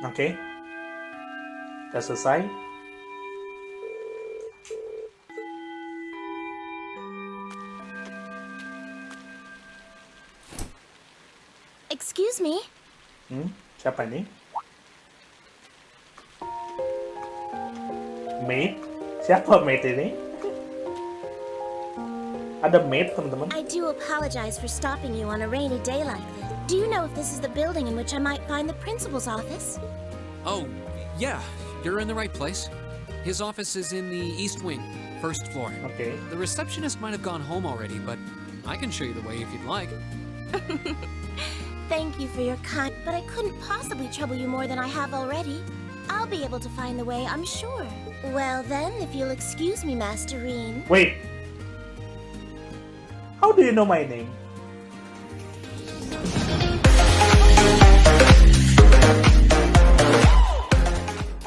Oke, udah selesai. Excuse me. Siapa ini? Maid? Siapa maid ini? Ada maid, teman-teman. I do apologize for stopping you on a rainy day like this. Do you know if this is the building in which I might find the principal's office? Oh, yeah, you're in the right place. His office is in the east wing, first floor. Oke. The receptionist might have gone home already, but I can show you the way if you'd like. Thank you for your kind, but I couldn't possibly trouble you more than I have already. I'll be able to find the way, I'm sure. Well then, if you'll excuse me, Masterine. Wait. How do you know my name?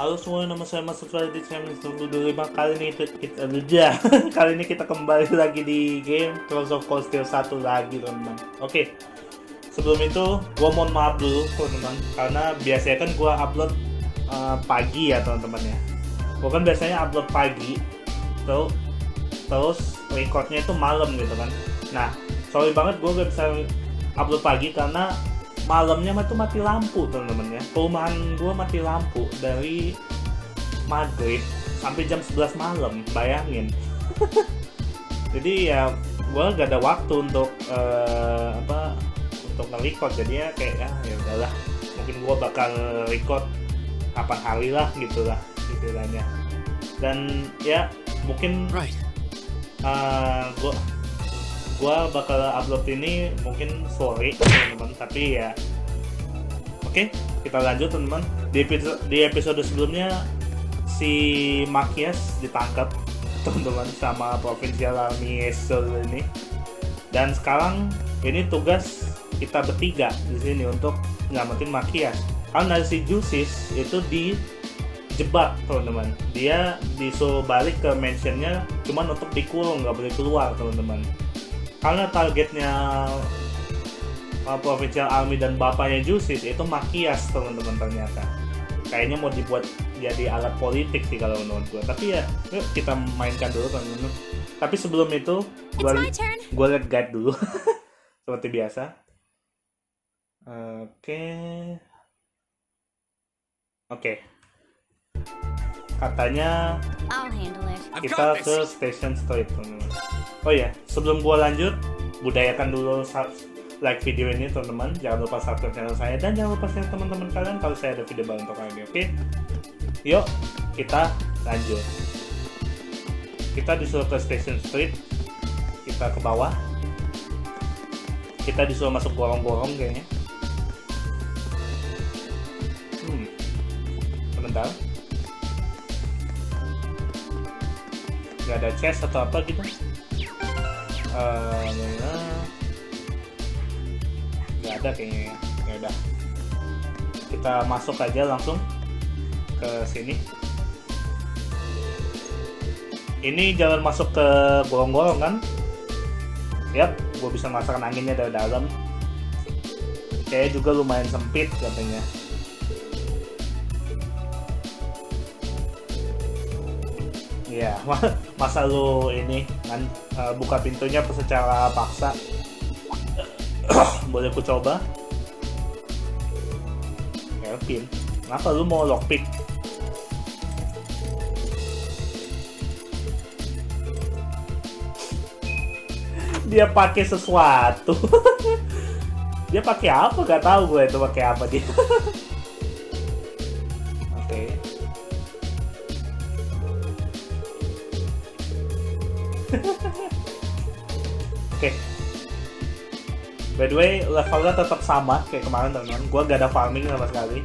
Halo semua, nama saya Mas Sutradara di channel 95. Kali ini kita kembali lagi di game Langsung Steel 1 lagi, teman-teman. Oke. Sebelum itu, gua mohon maaf dulu, teman-teman, karena biasanya kan gua upload pagi ya, teman-teman ya. Gua kan biasanya upload pagi, terus recordnya itu malam gitu kan. Nah, sorry banget gua gak bisa upload pagi karena malamnya tuh mati lampu, teman-teman ya. Perumahan gua mati lampu dari maghrib sampai jam 11 malam, bayangin. Jadi ya gua gak ada waktu untuk untuk nge-record, jadinya kayak ya udahlah, mungkin gua bakal record kapan hari lah gitulah istilahnya. Dan ya mungkin gua bakal upload ini mungkin sore, teman-teman, tapi ya oke, kita lanjut, teman-teman. Di episode sebelumnya si Makias ditangkap, teman-teman, sama Provincial Army ini. Dan sekarang ini tugas kita bertiga di sini untuk nyelamatin Makias. Karena si Jusis itu dijebak, teman-teman. Dia disuruh balik ke mansionnya cuman untuk dikurung, nggak boleh keluar, teman-teman. Karena targetnya Provincial Army dan bapaknya Jusis itu Makias, teman-teman, ternyata. Kayaknya mau dibuat jadi alat politik sih kalau menurut gue. Tapi ya, yuk kita mainkan dulu, teman-teman. Tapi sebelum itu, gue liat guide dulu. Seperti biasa. Oke. Katanya kita ke Station Street, teman-teman. Oh ya, sebelum gua lanjut, budayakan dulu like video ini, teman-teman. Jangan lupa subscribe channel saya dan jangan lupa share teman-teman kalian kalau saya ada video baru untuk kalian. Oke? Yuk, kita lanjut. Kita disuruh ke Station Street. Kita ke bawah. Kita disuruh masuk gorong-gorong kayaknya. Sebentar. Gak ada chest atau apa gitu. Gak ada kayaknya ya. Ya udah. Kita masuk aja langsung ke sini. Ini jalan masuk ke gorong-gorong kan? Yap, gue bisa merasakan anginnya dari dalam. Kayaknya juga lumayan sempit katanya. Ya, masa lu ini kan buka pintunya secara paksa. Boleh ku coba? Kelvin, kenapa lu mau lockpick? Dia pakai sesuatu. Dia pakai apa? Gak tahu gue itu pakai apa dia. Oke. Oke. By the way, levelnya tetap sama kayak kemarin, teman-teman. Gue gak ada farming sama sekali.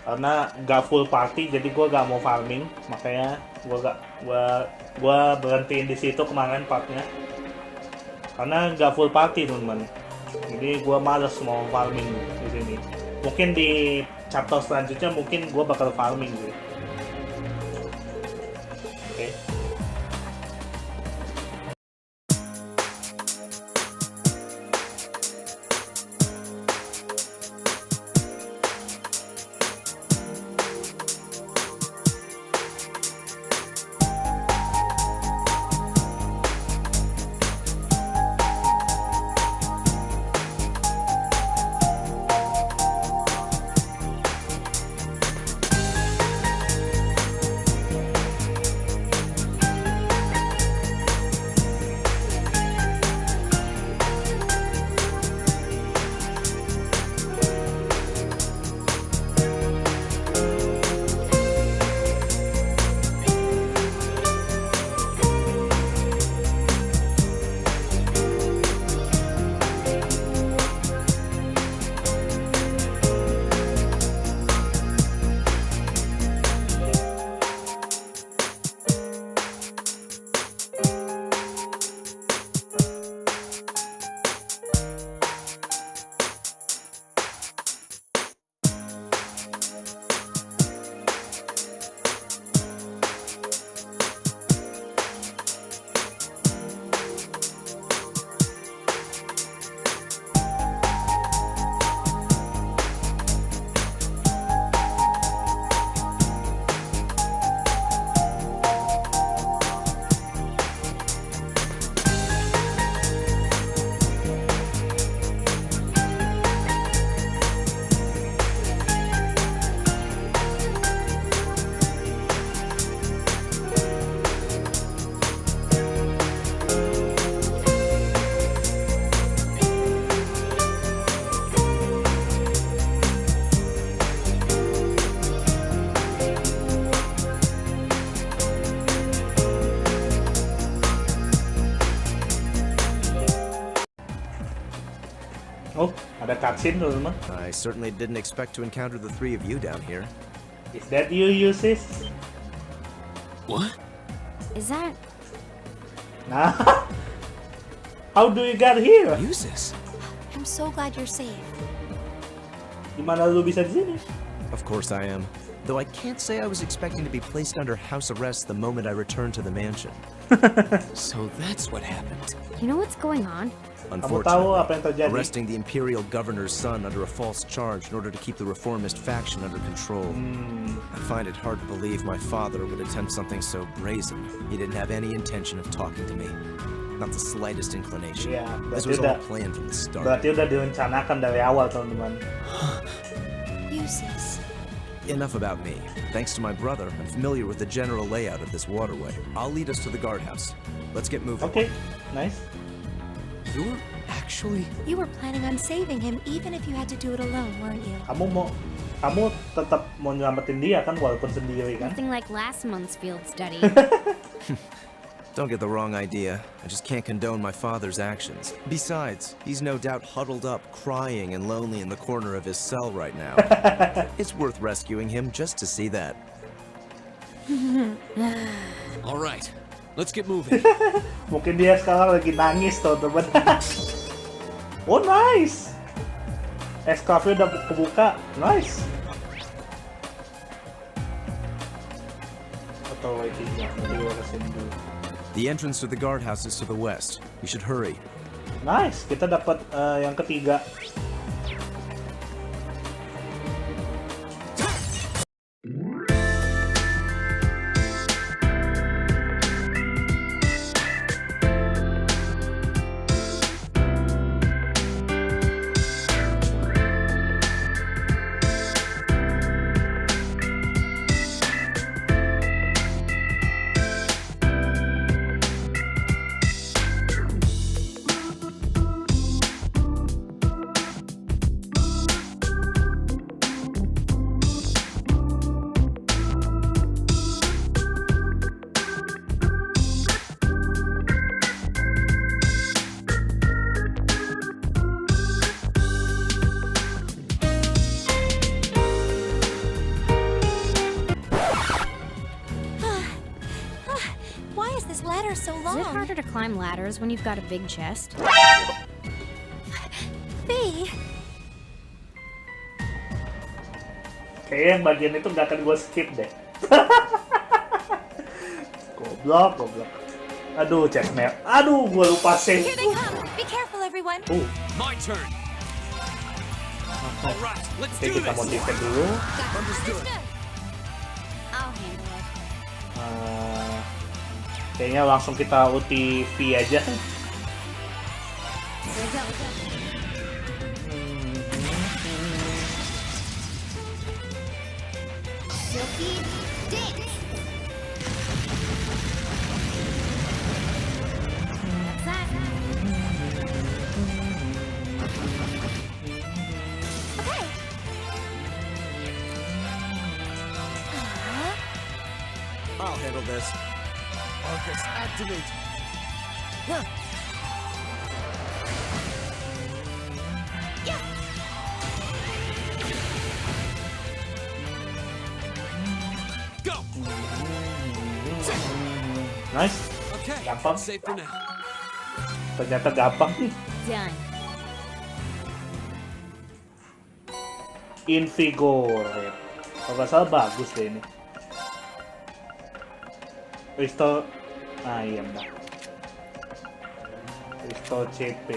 Karena gak full party, jadi gue gak mau farming. Makanya gue berhentiin di situ kemarin partnya. Karena gak full party, teman-teman. Jadi gue males mau farming di sini. Mungkin di chapter selanjutnya mungkin gue bakal farming gitu. Oke. cutscene teman-teman. I certainly didn't expect to encounter the three of you down here. Is that you, Yusis? What? Is that... Nah. How do you get here? Use this. I'm so glad you're safe. Gimana lu bisa di sini? Of course I am. Though I can't say I was expecting to be placed under house arrest the moment I returned to the mansion. So that's what happened. You know what's going on? Kamu tahu apa yang Unfortunately, terjadi? arresting the imperial governor's son under a false charge in order to keep the reformist faction under control. I find it hard to believe my father would attempt something so brazen. He didn't have any intention of talking to me. Not the slightest inclination. Iya, This berarti was all udah planned from the start. berarti udah direncanakan dari awal teman-teman. Useless. Enough about me. Thanks to my brother, I'm familiar with the general layout of this waterway. I'll lead us to the guardhouse. Let's get moving. Oke, nice. You're actually... You were planning on saving him even if you had to do it alone, weren't you? Kamu tetap mau nyelamatin dia kan walaupun sendiri kan? Nothing like last month's field study. Don't get the wrong idea. I just can't condone my father's actions. Besides, he's no doubt huddled up, crying and lonely in the corner of his cell right now. It's worth rescuing him just to see that. All right, let's get moving. Mungkin dia sekarang lagi nangis teman-teman. Oh nice. Escape udah kebuka, nice. Atau waitingnya, nanti gue kesini dulu. The entrance to the guardhouse is to the west. We should hurry. Nice, kita dapat yang ketiga. Why is this ladder so long? Is it harder to climb ladders when you've got a big chest? Fee, Kayaknya yang bagian itu gak akan gue skip deh. Goblok. Aduh, chestnut. Aduh, gue lupa save. here they come. Be careful, everyone. My turn. All right, let's Oke, do kita this. modifkan dulu. Understood. I'll handle it. Kayaknya langsung kita ulti V aja. Silky dance. That's that. Okay. I'll handle this. Arcus, activate. Go. Nice. Okay, Gampang. safe for now. Ternyata gampang nih. Done. Invigorate. Kalau nggak salah bagus deh ini. Restore. Iya mbak. Restore CP.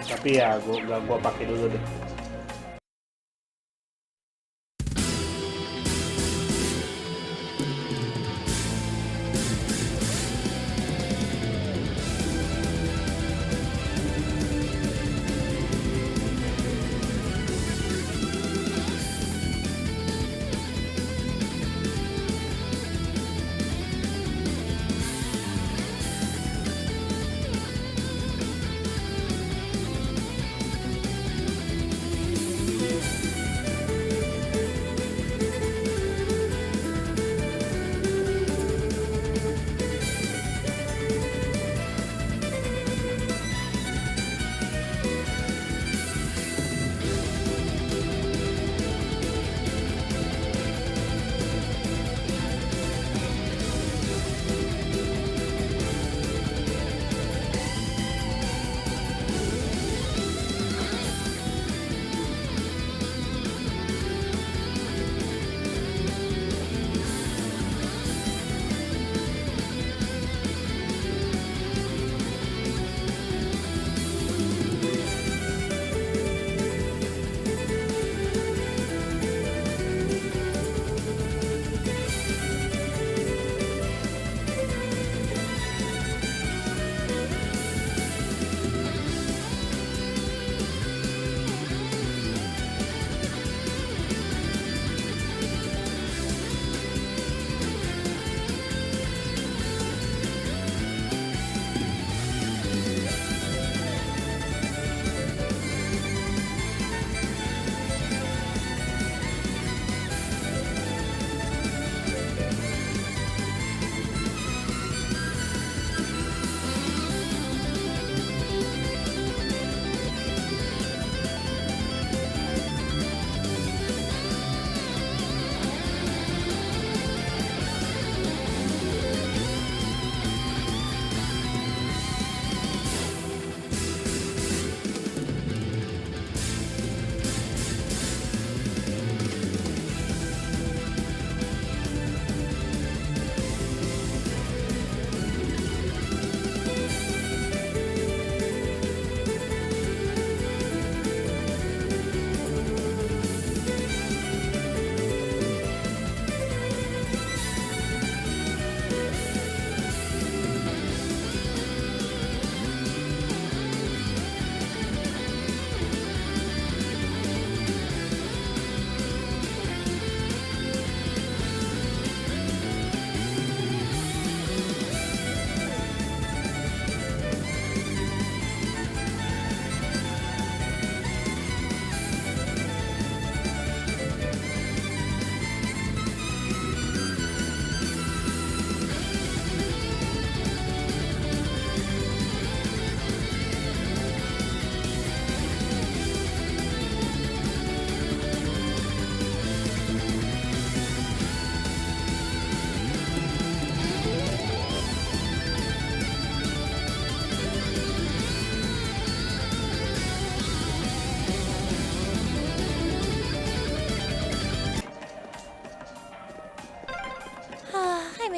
Tapi ya gua pakai dulu deh.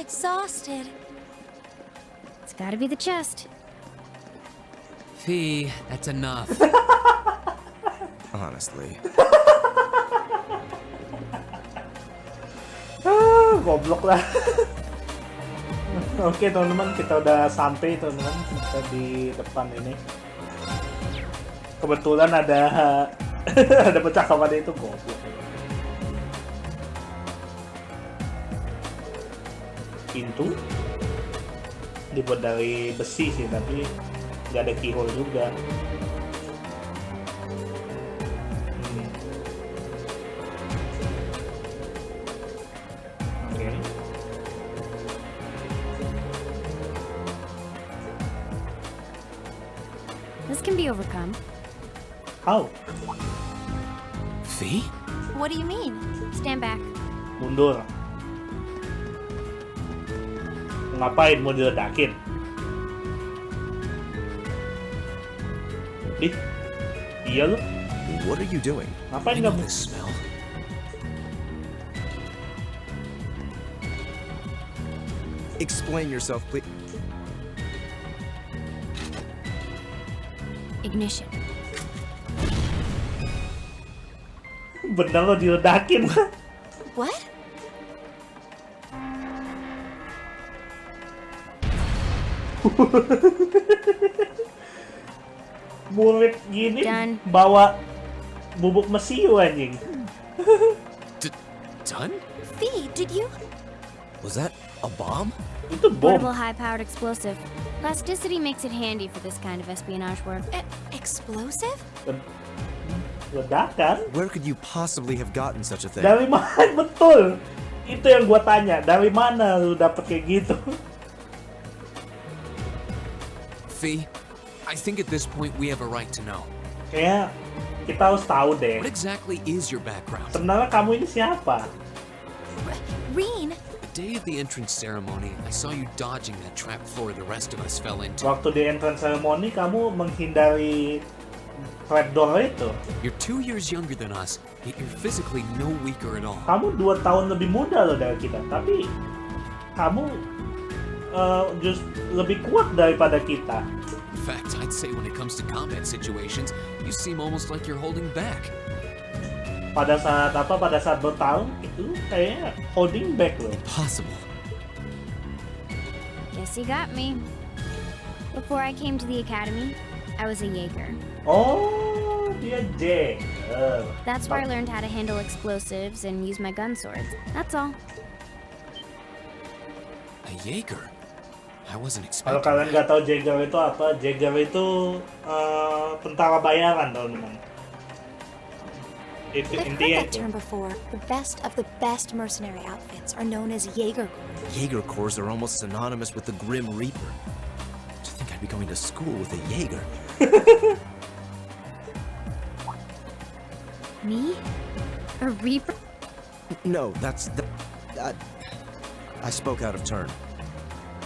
exhausted. It's gotta be the chest. Fee, that's enough. Honestly. Goblok lah. Oke teman-teman, kita udah sampai teman-teman, kita di depan ini. Kebetulan ada ada percakapan itu, goblok. Pintu dibuat dari besi sih, tapi nggak ada keyhole juga. Oke. This can be overcome. How? Fee? What do you mean? Stand back. Mundur. Ngapain mau diledakin? Ih, iya lu. What are you doing? Ngapain I know kamu? this smell. Explain yourself, please. Ignition. Bener lo diledakin. What? Murid gini Done. bawa bubuk mesiu anjing. Done? Fee, did you? Was that a bomb? Itu bom. Portable high-powered explosive. Plasticity makes it handy for this kind of espionage work. Explosive? Ledakan? Where could you possibly have gotten such a thing? Dari mana? Betul. Itu yang gua tanya. Dari mana lu dapet kayak gitu? Fee, I think at this point we have a right to know. Kayaknya kita harus tahu deh. What exactly is your background? Sebenarnya kamu ini siapa? Reen? The day of the entrance ceremony, I saw you dodging that trap floor the rest of us fell into. Waktu di entrance ceremony kamu menghindari trapdoor itu. You're 2 years younger than us, yet you're physically no weaker at all. Kamu 2 tahun lebih muda loh dari kita, tapi kamu just lebih kuat daripada kita. In fact, I'd say when it comes to combat situations, you seem almost like you're holding back. Pada saat bertarung itu kayaknya holding back loh. Impossible. Guess you got me. Before I came to the academy, I was a Jaeger. Oh, dia Jaeger. That's where I learned how to handle explosives and use my gun swords. That's all. A Jaeger? I wasn't Kalau expecting kalian that. nggak tahu Jaeger itu apa, Jaeger itu tentara bayaran teman-teman. Itu I've heard intinya that itu. term before. The best mercenary outfits are known as Jaeger Corps. Jaeger Corps are almost synonymous with the Grim Reaper. Do you think I'd be going to school with a Jaeger? Me? A Reaper? No, I spoke out of turn.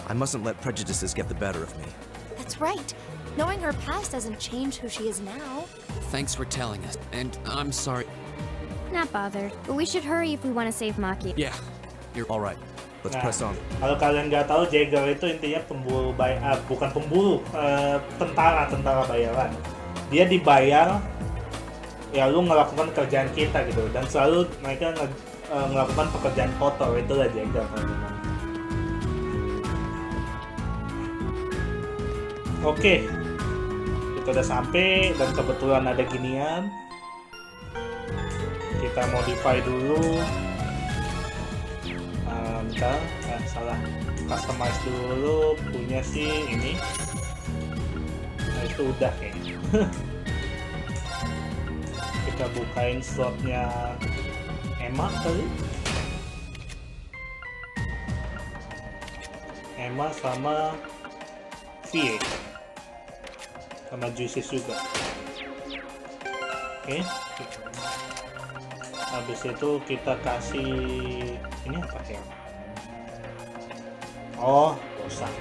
I mustn't let prejudices get the better of me. That's right. Knowing her past doesn't change who she is now. Thanks for telling us, and I'm sorry. Not bothered. But we should hurry if we want to save Maki. Yeah, you're All right, let's Nah, press on. kalau kalian nggak tahu, Jaeger itu intinya pemburu bukan pemburu, tentara bayaran. Dia dibayar ya lu melakukan kerjaan kita gitu, dan selalu mereka melakukan pekerjaan kotor, itulah Jaeger teman-teman. Oke, kita udah sampai dan kebetulan ada ginian. Kita modify dulu. Salah. Customize dulu, punya sih ini. Nah itu udah kayaknya. Kita bukain slotnya Emma kali. Emma sama V sama Juices juga. Oke. Habis itu kita kasih ini apa ya? Oh, Rosa.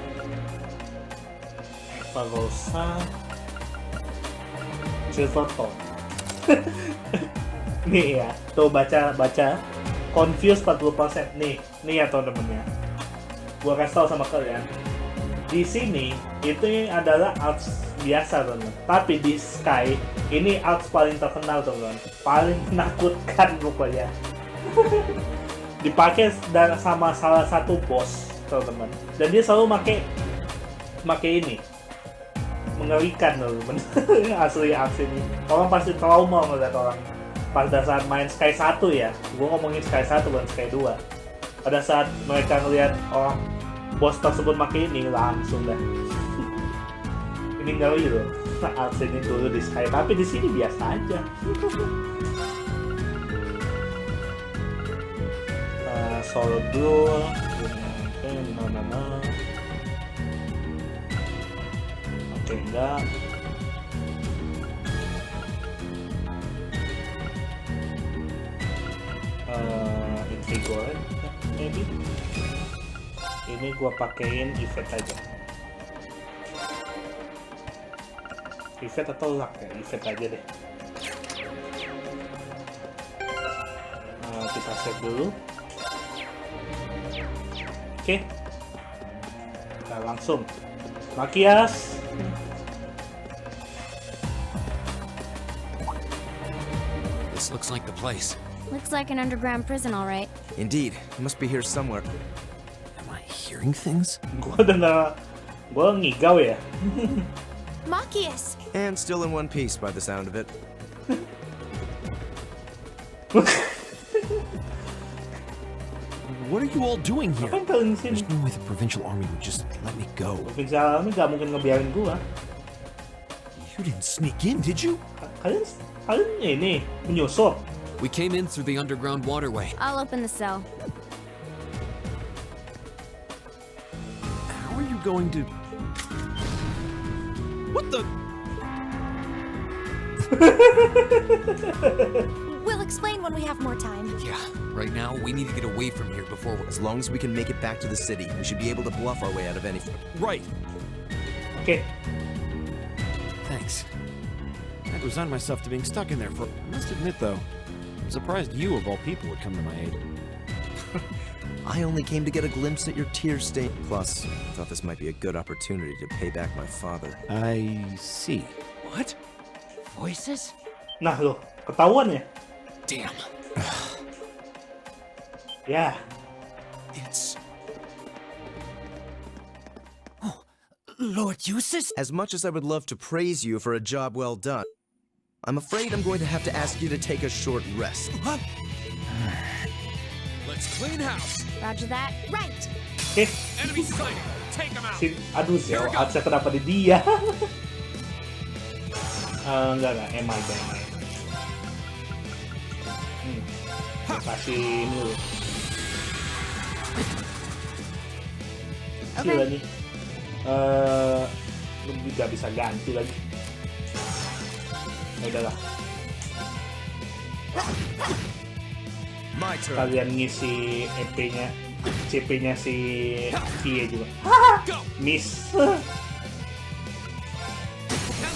Apa Rosa? Silver Tone. Nih ya, tuh baca. Confuse 40%. Nih ya teman-teman ya. gua kasih tahu sama kalian. Di sini itu adalah arts biasa teman. Tapi di Sky ini arts paling terkenal teman. Paling menakutkan pokoknya. Dipakai sama salah satu bos teman. Dan dia selalu make ini. Mengerikan teman. Asli ini. Orang pasti trauma ngeliat orang. Pada saat main Sky 1 ya. Gua ngomongin Sky 1 bukan Sky 2. Pada saat mereka ngeliat orang bos tersebut pakai ini langsung dah. Ini ngeri loh. Arts ini dulu di Sky, tapi di sini biasa aja. Solo duel, oke enggak. Invigorate, maybe. Ini gua pakein effect aja. Effect atau luck ya? Effect aja deh. Kita save dulu. Oke. Nah, langsung. Makias. This looks like the place. Looks like an underground prison, all right. Indeed, it must be here somewhere. Am I hearing things? Gua ngigau ya. Machias! And still in one piece by the sound of it. What are you all doing here? Apa yang kalian di sini? There's no way the provincial army would just let me go. Provinsi Alami gak mungkin ngebiarin gua. You didn't sneak in, did you? Kalian ini menyusup. We came in through the underground waterway. I'll open the cell. How are you going to... What the... We'll explain when we have more time. Yeah, right now we need to get away from here before we're... As long as we can make it back to the city, we should be able to bluff our way out of anything. Right. Oke. Thanks. I'd resigned myself to being stuck in there for... I must admit, though, I'm surprised you, of all people, would come to my aid. I only came to get a glimpse at your tear stain. Plus, I thought this might be a good opportunity to pay back my father. I see. What? Voices? Nah loh, ketahuan ya? Damn. Ya. It's... Oh, Lord Eustace? As much as I would love to praise you for a job well done, I'm afraid I'm going to have to ask you to take a short rest. What? Let's clean house. Roger that. Right! Oke. Enemy sighted. Take him out. Aduh, Zero Arts kenapa di dia? Enggak, emang. Kasih ini dulu. Kecil lagi. Lebih gak bisa ganti lagi. Ya udahlah. My turn. Kalian ngisi EP-nya, CP-nya si Vie juga. Miss. Now's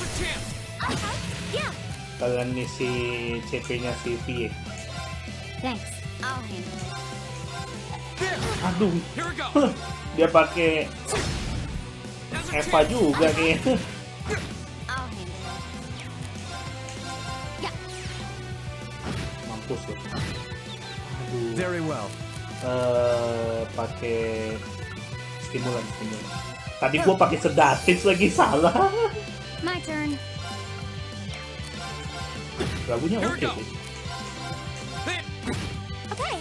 a chance. Yeah! Kalian ngisi CP-nya si Vie. Thanks. I'll handle it. Aduh. Here we go. Dia pakai Now's a Eva chance. juga kayaknya. I'll handle it. Yeah. Mampus loh. Very well. Pakai stimulan. Tadi gua pakai sedatif lagi, salah. My turn. Lagunya Here oke we go. sih. Okay.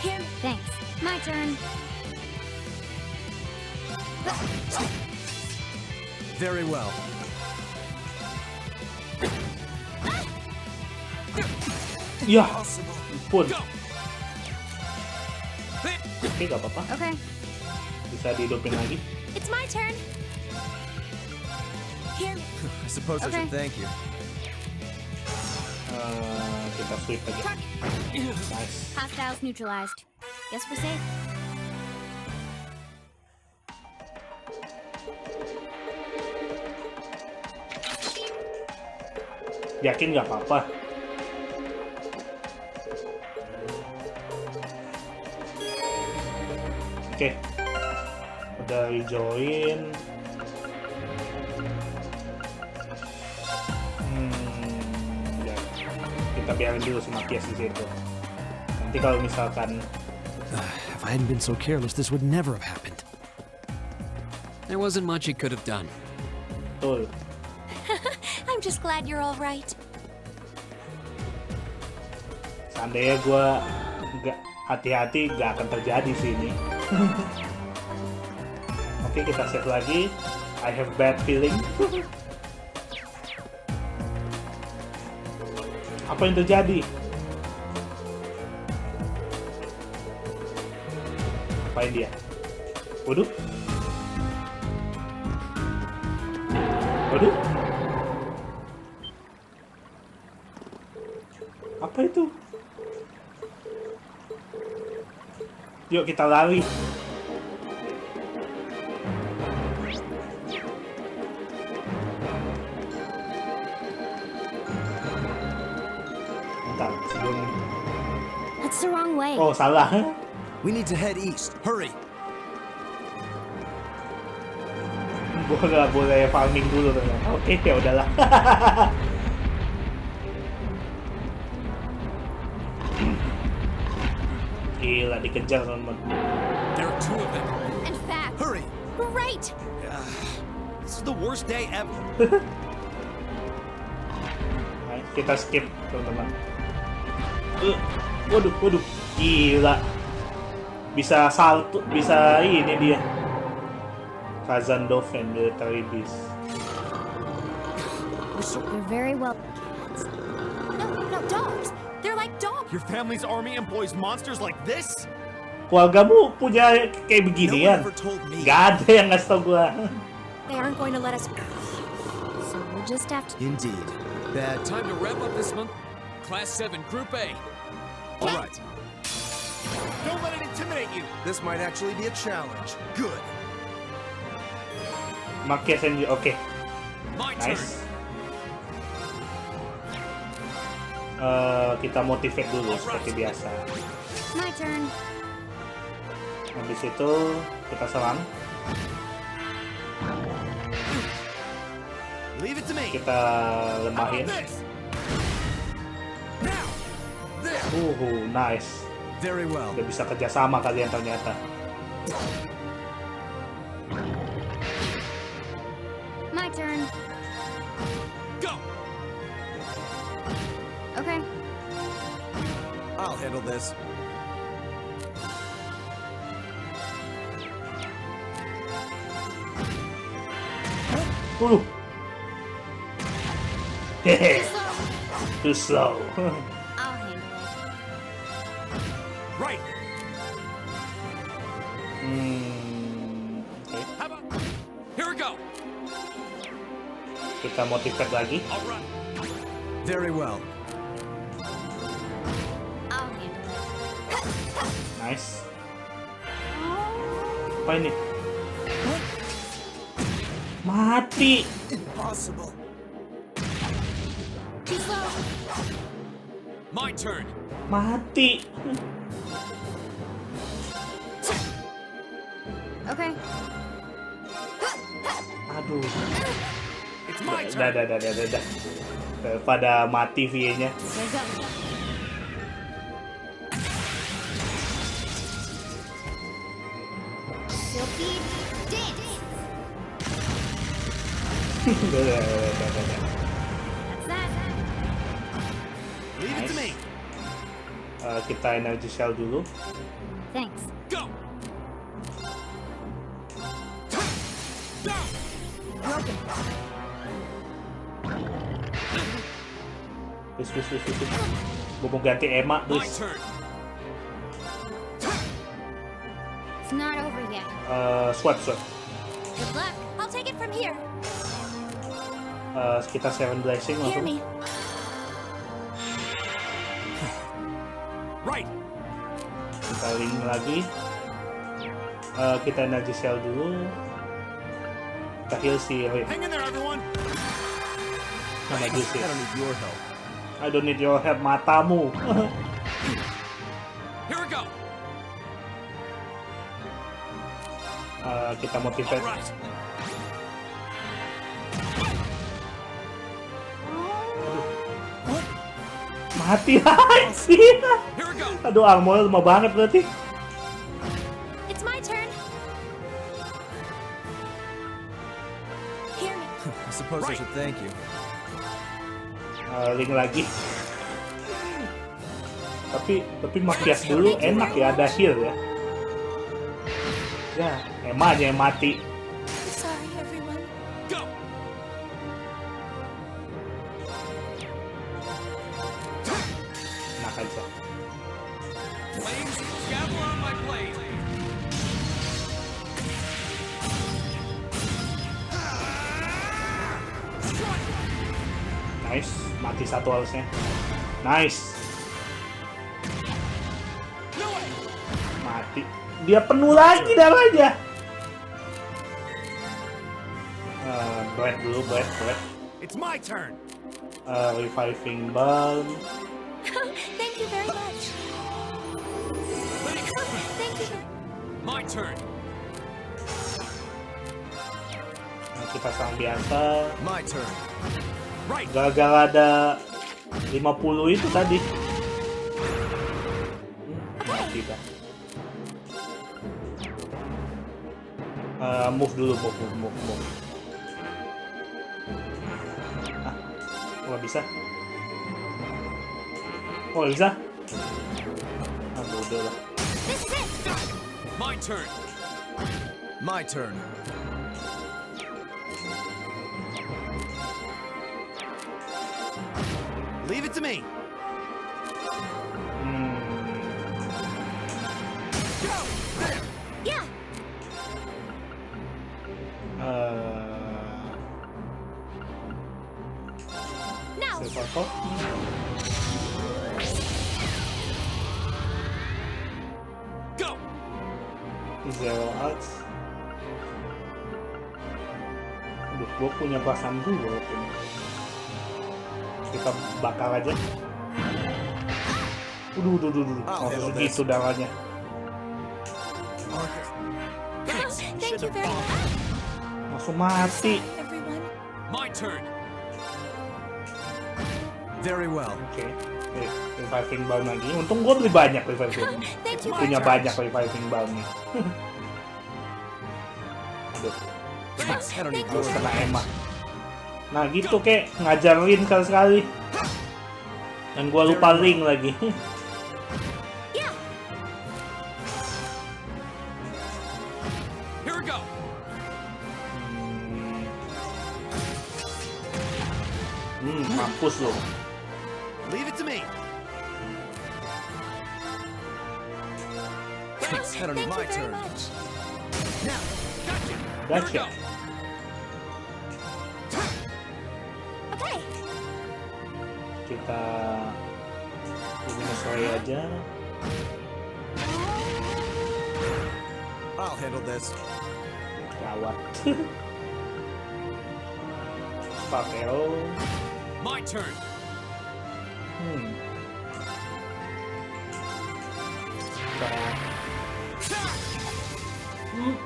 Here. Thanks. My turn. Very well. Ya, ampun. Go. Oke, gak apa-apa. Okay. Bisa dihidupin lagi. It's my turn. Here. I suppose I should thank you. Kita sweep aja. Nice. Hostiles neutralized. Guess we're safe. Yakin nggak apa-apa? Oke. Udah rejoin. Ya. Kita biarin dulu si Makias di situ. Nanti kalau misalkan If I hadn't been so careless, this would never have happened. There wasn't much he could have done. betul. I'm just glad you're all right. Seandainya gue nggak hati-hati, nggak akan terjadi sih ini. Oke, kita save lagi. I have bad feeling. Apa yang terjadi? Apain dia? Waduh. Waduh. Apa itu? Yuk kita lari. Bentar, sebelum... That's the wrong way. Oh, salah. We need to head east. Hurry! Gue nggak boleh farming dulu ternyata. Oke, ya udahlah. Gila, dikejar teman-teman. There are two of them. In fact, Hurry! right. This is the worst day ever. Nah, kita skip teman-teman. Waduh, waduh, gila. Bisa salto, bisa ini dia. Kazandov and military beast. You're very well. No, dogs. They're like dogs. Your family's army employs monsters like this? Keluargamu punya kayak beginian? ever told me. Gak ada yang ngasih tau gua. They aren't going to let us. So we'll just have to. Indeed. Bad time. Time to rev up this month. Class 7, Group A. All right. Don't let it intimidate you. This might actually be a challenge. Good. Makias and oke, My turn. nice. Kita motivate dulu seperti biasa. My turn. Habis itu kita serang. Leave it to me. Kita How lemahin. about this? Now, there. Nice. Very well. Udah bisa kerjasama kalian ternyata. My turn. Go! Okay. I'll handle this. Hehe, too slow. I'll handle it. Right. Oke. How about... Here we go! Kita motivate lagi. All right. Very well. I'll handle it. Nice. Apa ini? Mati. Impossible. Too slow. My turn. Mati. Okay. Aduh. It's my Dah. turn. Daripada mati VA-nya. There go. Silky dance. That's that. Leave it to me. Kita energy shell dulu. Thanks. Go! Broken. Please. Gue mau ganti Emma, My please. turn. It's not over yet. Swap. Good luck. I'll take it from here. Kita 7 blessing Hear langsung. me. Right. Kita link lagi. Kita energy shell dulu. Kita heal si Rin. Hang in there, everyone. Sama Juicy. I don't need your help. I don't need your help, matamu. Here we go! kita motivate. Mati lagi. Aduh, armor lemah banget berarti. It's my turn. Hear me. I suppose I should thank you. Link lagi. Tapi makias dulu enak ya, ada heal ya. Ya, Emma aja yang mati. Sorry, everyone. Enak aja. Nice, mati satu harusnya. Nice. Mati. Dia penuh lagi darahnya. Bread dulu, bread. It's my turn. Reviving balm. Thank you very much. Thank you. My turn. Nah, kita sang biasa. My turn. Right. Gara-gara ada 50 itu tadi. Mati dah. Move dulu, move. Nggak bisa. Oh, bisa? Bodoh lah. This is it. My turn. My turn. Leave it to me. Yeah. Now. Sesuatu. Go. Zero arts. Aduh, gue punya perasaan dulu ini. Kita bakar aja. Udah. Oh, segitu darahnya. Thank you very much. Langsung mati. Everyone. My turn. Very well. Oke. Reviving balm lagi. Untung gue beli banyak reviving. Thank you. Punya banyak reviving balmnya. Aduh, I don't need harus yours. kena Emma. Nah gitu kek, ngajarin sekali-sekali. Dan gue lupa link lagi. Yeah. Here we go. Mampus lo. Leave it to me. I don't need Thank my you very turn. much. Gotcha. Okay. Kita ini sesuai aja. I'll handle this. Gawat. Spakeo. My turn.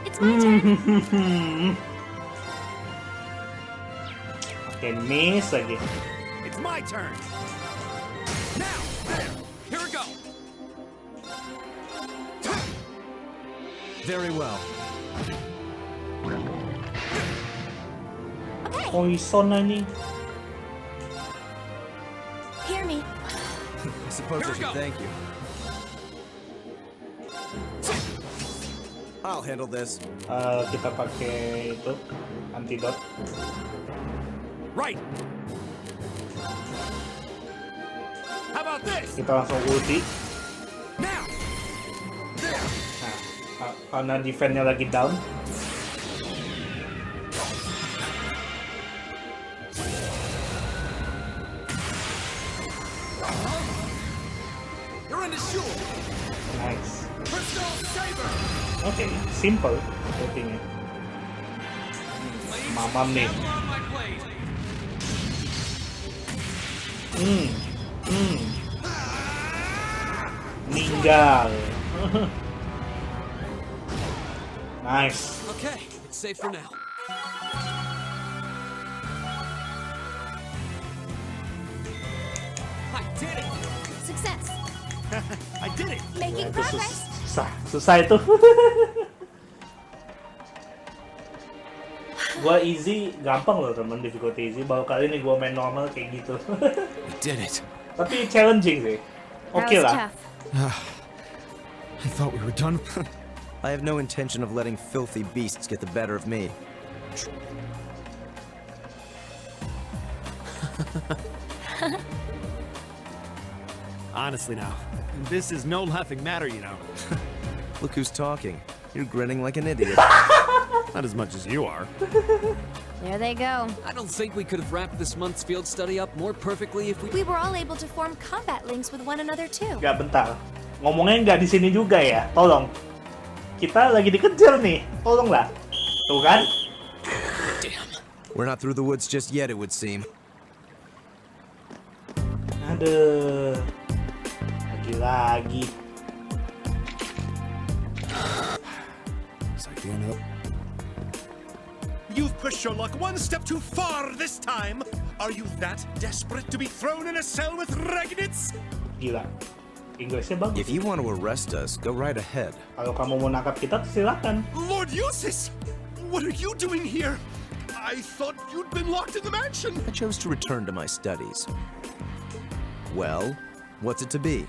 It's my turn. Oke, miss lagi. It's my turn. Now. Here we go. Very well. Okay. Poison ini. Hear me. I suppose Here I we go. should thank you. I'll handle this. Kita pakai itu antidot. Right. How about this? Kita langsung ulti. Now. Nah, karena defense-nya lagi down. You're in the shoe. Nice. Crystal Saber. Oke, simple ultinya. Mamam nih. On my blade. Meninggal. Nice. Okay, it's safe for now. I did it! Success. I did it! Making Itu progress. susah itu. Gua easy gampang loh temen, difficulty easy. Baru kali ini gua main normal kayak gitu. We did it. Tapi challenging sih. That Oke was lah. tough. I thought we were done. I have no intention of letting filthy beasts get the better of me. Honestly now, this is no laughing matter, you know. Look who's talking. You're grinning like an idiot. Not as much as you are. There they go. I don't think we could have wrapped this month's field study up more perfectly if we... We were all able to form combat links with one another too. Gak, bentar. Ngomongnya nggak di sini juga ya. Tolong. Kita lagi dikejar nih. Tolonglah. Tuh kan? Damn. We're not through the woods just yet, it would seem. Aduh. Lagi-lagi. Looks like the end of the... You've pushed your luck one step too far this time. Are you that desperate to be thrown in a cell with Ragnitz? Gila. Inggrisnya bagus. If you want to arrest us, go right ahead. Kalau kamu mau nangkap kita, silakan. Lord Eustace! What are you doing here? I thought you'd been locked in the mansion. I chose to return to my studies. Well, what's it to be?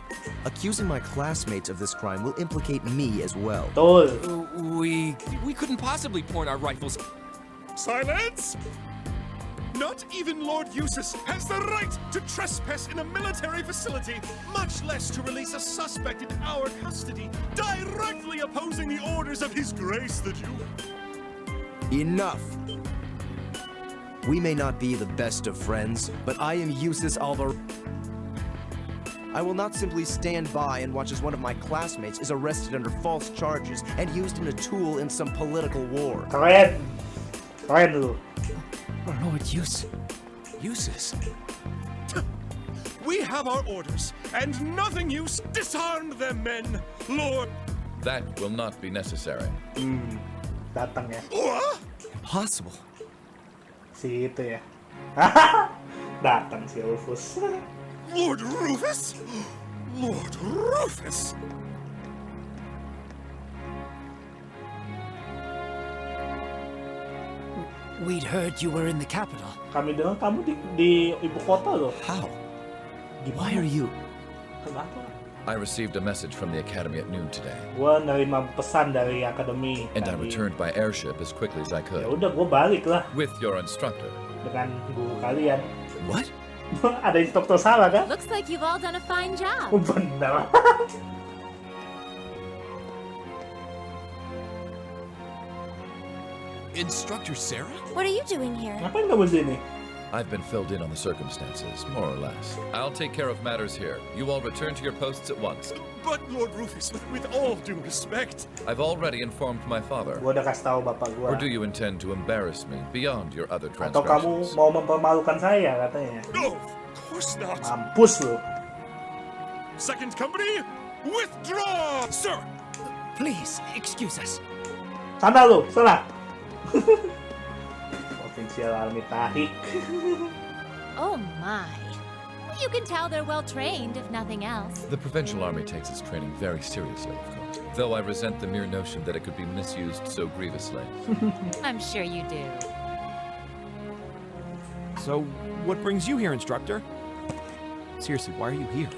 Accusing my classmates of this crime will implicate me as well. Betul. We couldn't possibly point our rifles... Silence! Not even Lord Eustace has the right to trespass in a military facility, much less to release a suspect in our custody, directly opposing the orders of His Grace the Duke. Enough! We may not be the best of friends, but I am Eustace Alvar. I will not simply stand by and watch as one of my classmates is arrested under false charges and used in a tool in some political war. Keren. Keren lu. Lord Eustace. We have our orders, and nothing use. Disarm them, men, Lord. That will not be necessary. Datang ya. What? Impossible. Si itu ya. Datang si Rufus. Lord Rufus? Lord Rufus! We'd heard you were in the capital. Kami dengar kamu di ibu kota loh. How? Gimana? Why are you? Kenapa? I received a message from the Academy at noon today, Gua nerima pesan dari akademi. and I tadi. returned by airship as quickly as I Ya could. udah, gua balik lah With your instructor. dengan guru kalian. What? Ada instruktur salah kan? Looks like you've all done a fine job. Benar. Instructor Sarah? What are you doing here? Ngapain kamu sini? I've been filled in on the circumstances, more or less. I'll take care of matters here. You all return to your posts at once. But, Lord Rufus, with all due respect, I've already informed my father. Gua udah kasih tahu bapak gua. Or do you intend to embarrass me beyond your other Atau kamu transgressions? mau mempermalukan saya katanya. no, of course not. Mampus lu. Second company, withdraw! Sir, Please, excuse us. Sana lu, sana. Provincial Army tahi. Oh my. Well, you can tell they're well trained, if nothing else. The Provincial Army takes its training very seriously, of course. Though I resent the mere notion that it could be misused so grievously. I'm sure you do. So, what brings you here, instructor? Seriously, why are you here?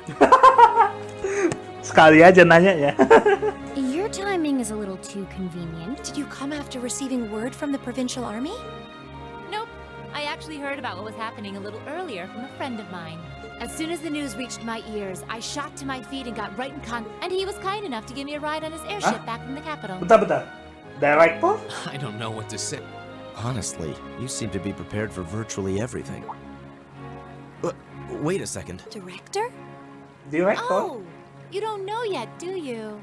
Sekali aja nanya ya. Your timing is a little too convenient. Did you come after receiving word from the Provincial Army? Nope. I actually heard about what was happening a little earlier from a friend of mine. As soon as the news reached my ears, I shot to my feet and got right in contact. And he was kind enough to give me a ride on his airship back from the capital. Bentar. Director? I don't know what to say. Honestly, you seem to be prepared for virtually everything. Wait a second. Director? Director? Oh, you don't know yet, do you?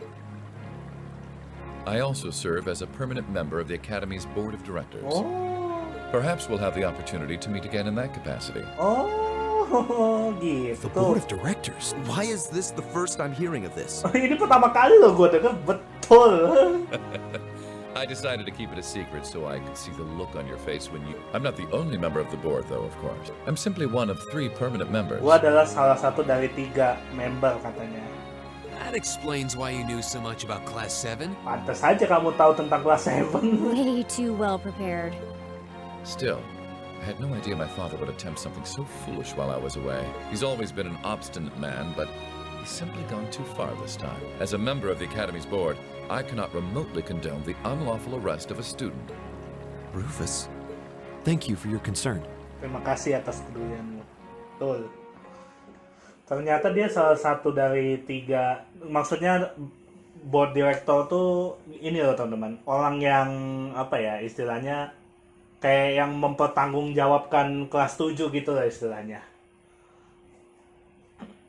I also serve as a permanent member of the Academy's Board of Directors. Oh. Perhaps we'll have the opportunity to meet again in that capacity. Oh, gitu. The board of directors? Why is this the first I'm hearing of this? Ini pertama kali loh gue denger, betul. I decided to keep it a secret so I could see the look on your face when you... I'm not the only member of the board, though, of course. I'm simply one of 3 permanent members. Gua adalah salah satu dari 3 member katanya. That explains why you knew so much about Class 7. Pantes aja kamu tahu tentang kelas 7. Way too well prepared. Still, I had no idea my father would attempt something so foolish while I was away. He's always been an obstinate man, but he's simply gone too far this time. As a member of the Academy's board, I cannot remotely condone the unlawful arrest of a student. Rufus, thank you for your concern. Terima kasih atas kepedulianmu. Betul. Ternyata dia salah satu dari 3, maksudnya board director tuh ini loh teman-teman, orang yang apa ya istilahnya kayak yang mempertanggungjawabkan kelas 7 gitu lah istilahnya.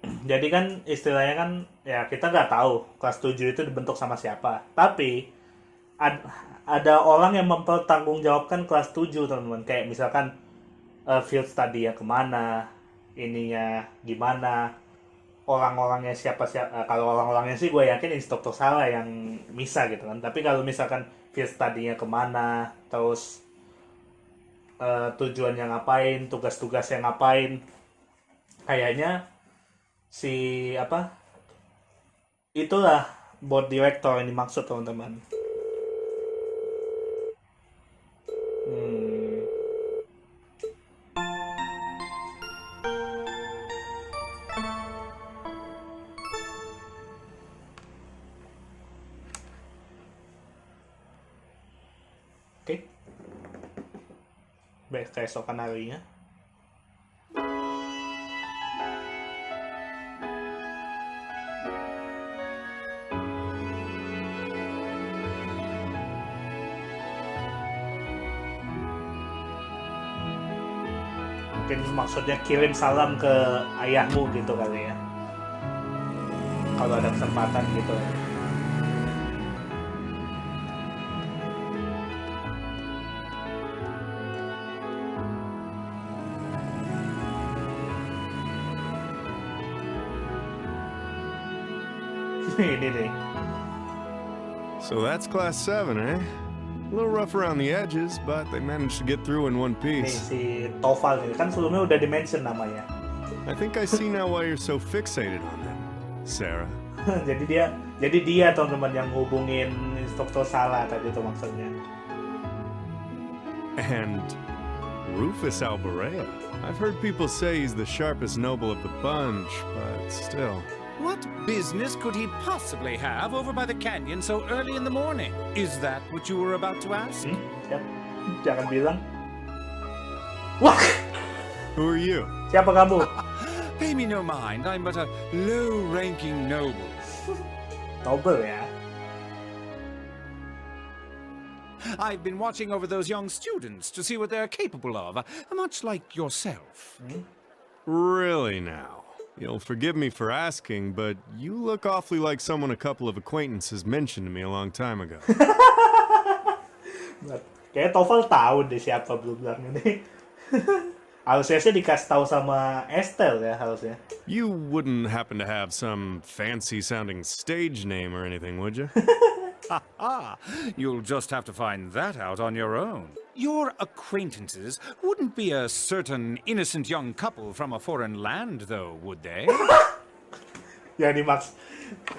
Jadi kan istilahnya kan ya kita nggak tahu kelas 7 itu dibentuk sama siapa, tapi ada orang yang mempertanggungjawabkan kelas 7 teman-teman, kayak misalkan field study ya kemana, ininya gimana, orang-orangnya siapa, kalau orang-orangnya sih gue yakin instruktur salah yang bisa gitu kan, tapi kalau misalkan field study-nya kemana, terus tujuannya ngapain, tugas-tugasnya ngapain, kayaknya si apa itulah board director yang dimaksud teman-teman. Oke. Baik, keesokan harinya. Mungkin maksudnya kirim salam ke ayahmu gitu kali ya. Kalau ada kesempatan gitu. Ini deh. So that's class 7, eh? A little rough around the edges, but they managed to get through in one Nih piece. si Tofal ini kan sebelumnya udah di-mention namanya. I think I see now why you're so fixated on them, Sarah. jadi dia teman-teman yang hubungin instruktur salah tadi itu maksudnya. And Rufus Alborea. I've heard people say he's the sharpest noble of the bunch, but still. What business could he possibly have over by the canyon so early in the morning? Is that what you were about to ask? Siap. Jangan bilang. Wah! Who are you? Siapa kamu? Pay me no mind, I'm but a low-ranking noble. Noble ya. I've been watching over those young students to see what they're capable of, much like yourself. Really now? You'll forgive me for asking, but you look awfully like someone a couple of acquaintances mentioned to me a long time ago. Kayaknya Tofal tahu deh siapa belum bilang ini. Harusnya sih dikasih tahu sama Estelle ya harusnya. You wouldn't happen to have some fancy-sounding stage name or anything, would you? You'll just have to find that out on your own. Your acquaintances wouldn't be a certain innocent young couple from a foreign land, though, would they?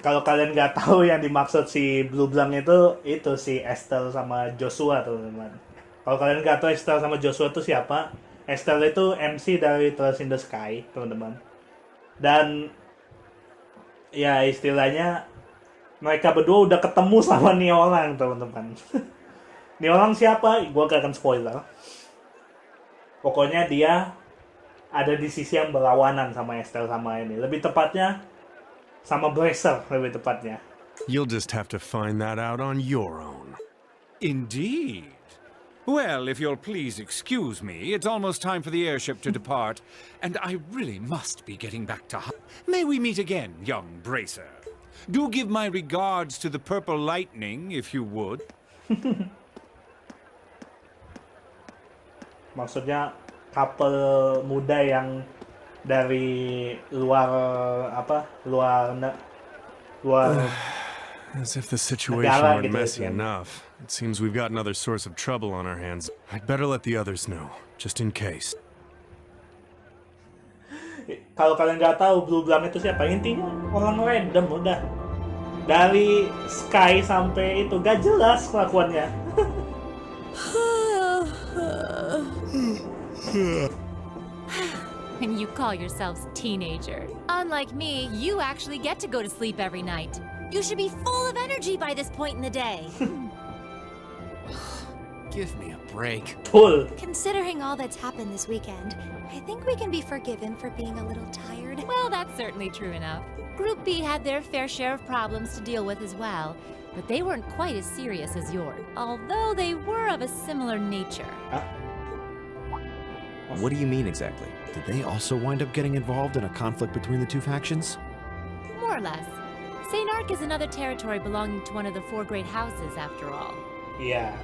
Kalau kalian nggak tahu yang dimaksud si Blue Blanc itu si Estelle sama Joshua teman-teman. Kalau kalian nggak tahu Estelle sama Joshua itu siapa, Estelle itu MC dari Trails in the Sky teman-teman. Dan ya istilahnya mereka berdua udah ketemu sama nih orang teman-teman. Nih orang siapa? Gue gak akan spoiler. Pokoknya dia ada di sisi yang berlawanan sama Estelle sama ini. Lebih tepatnya sama Bracer lebih tepatnya. You'll just have to find that out on your own. Indeed. Well, if you'll please excuse me, it's almost time for the airship to depart, and I really must be getting back to... May we meet again, young Bracer? Do give my regards to the Purple Lightning, if you would. Maksudnya couple muda yang dari luar As if the situation negara weren't gitu messy ya. enough. It seems we've got another source of trouble on our hands. I'd better let the others know, just in case. Kalau kalian nggak tahu Blue Blam itu siapa, intinya orang random udah. Dari Sky sampai itu gak jelas kelakuannya. And you call yourselves teenager. Unlike me, you actually get to go to sleep every night. You should be full of energy by this point in the day. Give me a break. Pull. Considering all that's happened this weekend, I think we can be forgiven for being a little tired. Well, that's certainly true enough. Group B had their fair share of problems to deal with as well, but they weren't quite as serious as yours, although they were of a similar nature. Huh? What do you mean exactly? Did they also wind up getting involved in a conflict between the two factions? More or less. St. Ark is another territory belonging to one of the four great houses, after all. Yeah.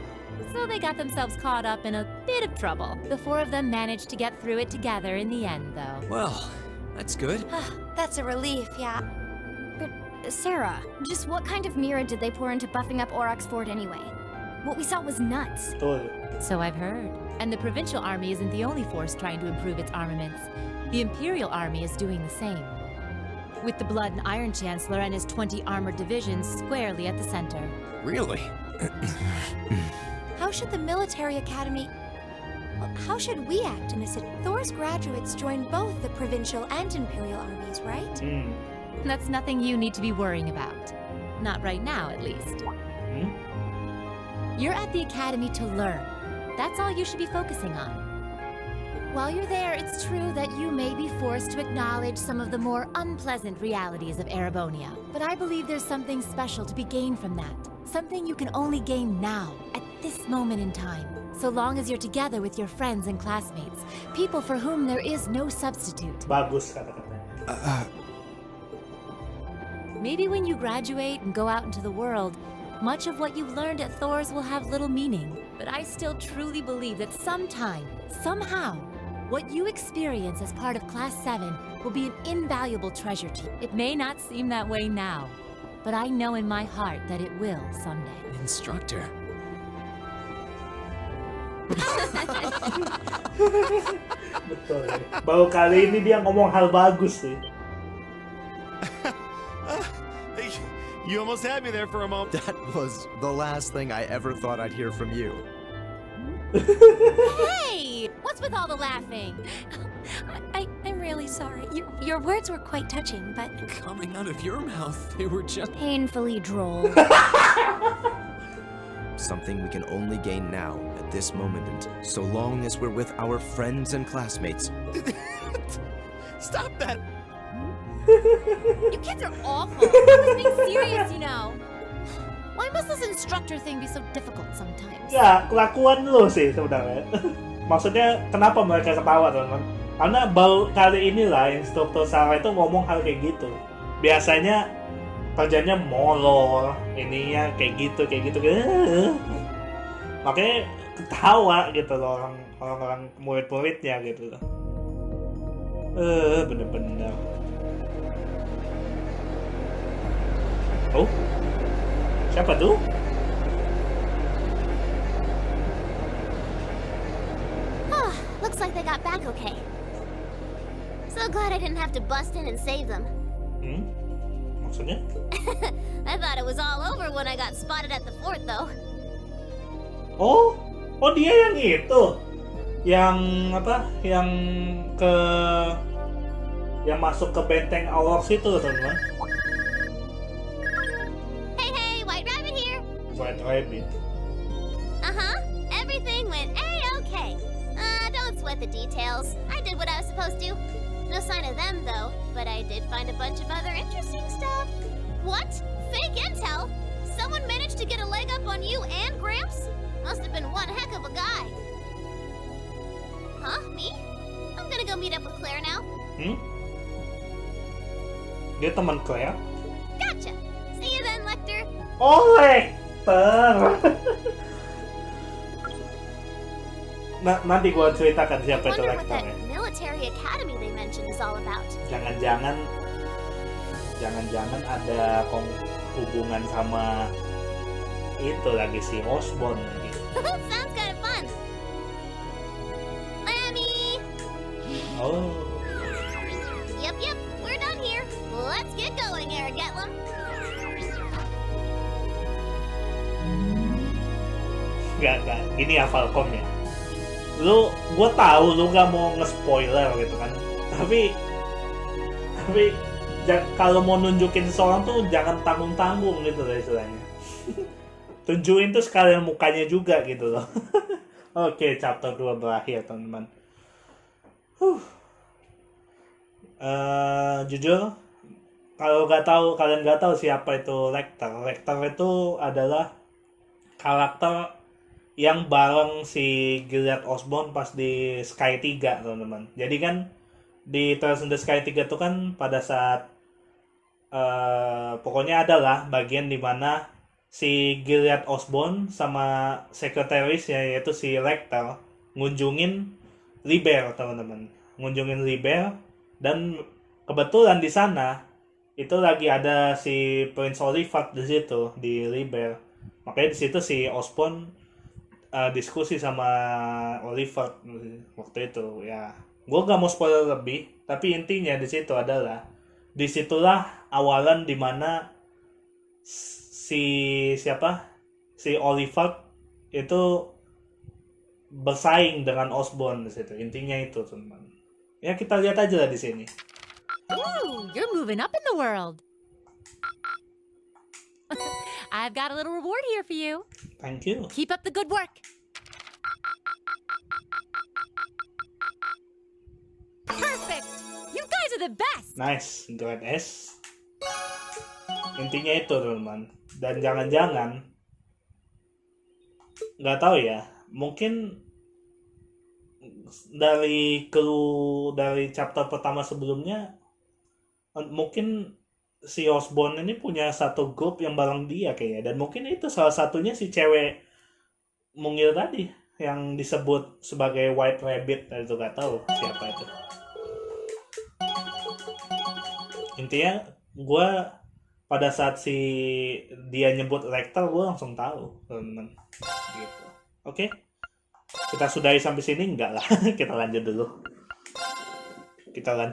So they got themselves caught up in a bit of trouble. The four of them managed to get through it together in the end, though. Well, that's good. That's a relief, yeah. But, Sarah, just what kind of mirror did they pour into buffing up Aurochs Fort anyway? What we saw was nuts. Betul. So I've heard. And the Provincial Army isn't the only force trying to improve its armaments. The Imperial Army is doing the same. With the Blood and Iron Chancellor and his 20 armored divisions squarely at the center. Really? How should the military academy... Well, how should we act in a Thor's graduates join both the provincial and imperial armies, right? That's nothing you need to be worrying about. Not right now, at least. You're at the academy to learn. That's all you should be focusing on. While you're there, it's true that you may be forced to acknowledge some of the more unpleasant realities of Erebonia. But I believe there's something special to be gained from that. Something you can only gain now, at this moment in time. So long as you're together with your friends and classmates, people for whom there is no substitute. Bagus kata-katanya. Maybe when you graduate and go out into the world, much of what you've learned at Thor's will have little meaning. But I still truly believe that sometime, somehow, what you experience as part of Class 7 will be an invaluable treasure to you. It may not seem that way now, but I know in my heart that it will someday. Instructor. Betul. Baru kali ini dia ngomong hal bagus sih. You almost had me there for a moment. That was the last thing I ever thought I'd hear from you. Hey! What's with all the laughing? I'm really sorry. Your words were quite touching, but... Coming out of your mouth, they were just... Painfully droll. Something we can only gain now, at this moment, and so long as we're with our friends and classmates. Stop that! You kids are awful. I was being serious, you know. Why must this instructor thing be so difficult sometimes? Ya, kelakuan lu sih sebenarnya. Maksudnya kenapa mereka ketawa, teman-teman? Karena baru kali inilah instruktur Sarah itu ngomong hal kayak gitu. Biasanya kerjanya molor, ininya kayak gitu. Makanya ketawa gitu loh orang murid-muridnya gitu loh. Bener-bener. Oh, siapa tuh? Looks like they got back okay. So glad I didn't have to bust in and save them. Maksudnya? I thought it was all over when I got spotted at the fort, though. Oh dia yang itu, yang apa? Yang masuk ke benteng Aurochs itu, teman-teman. Hey, White Rabbit here. White Rabbit. Everything went A-okay. Don't sweat the details. I did what I was supposed to. No sign of them, though, but I did find a bunch of other interesting stuff. What? Fake intel? Someone managed to get a leg up on you and Gramps? Must have been one heck of a guy. Huh? Me? I'm gonna go meet up with Claire now. Dia teman Claire? Gotcha. See you then, Lecter. Oh, Lecter. Nanti gua ceritakan siapa itu Wonder what Lecter that ya. military academy they mentioned is all about. Jangan-jangan ada hubungan sama itu lagi si Osborn lagi. Sounds kind of fun. Lammy! Oh. Yep, we're done here. Let's get going, Eric Getlem. Gak, gini ya Falcon ya. Gue tahu lu gak mau nge-spoiler gitu kan. Tapi kalau mau nunjukin seseorang tuh jangan tanggung-tanggung gitu loh istilahnya. Tunjukin tuh sekalian mukanya juga gitu loh. Oke, chapter 2 berakhir teman-teman. Jujur, kalau kalian nggak tahu siapa itu Lecter. Lecter itu adalah karakter yang bareng si Gilead Osborn pas di Sky 3 teman-teman. Jadi kan di Trails in the Sky 3 itu kan pada saat pokoknya adalah bagian dimana si Gilead Osborn sama sekretarisnya yaitu si Lecter ngunjungin Liber teman-teman. Ngunjungin Liber dan kebetulan di sana itu lagi ada si Prince Olivert di situ di Liber. Makanya di situ si Osborn diskusi sama Oliver waktu itu ya. Gue gak mau spoiler lebih, tapi intinya di situ adalah disitulah awalan dimana si Oliver itu bersaing dengan Osborn di situ. Intinya itu teman. Ya kita lihat aja lah di sini. Ooh, you're moving up in the world. I've got a little reward here for you. Thank you. Keep up the good work. Perfect. You guys are the best. Nice, grade S. Intinya itu teman. Dan jangan-jangan nggak tahu ya, mungkin dari chapter pertama sebelumnya mungkin si Osborn ini punya satu grup yang bareng dia kayaknya, dan mungkin itu salah satunya si cewek mungil tadi yang disebut sebagai White Rabbit. Itu gak tahu siapa itu. Intinya gue pada saat dia nyebut Lecter gue langsung tahu teman-teman gitu. Oke, kita sudahi sampai sini enggak lah. Kita lanjut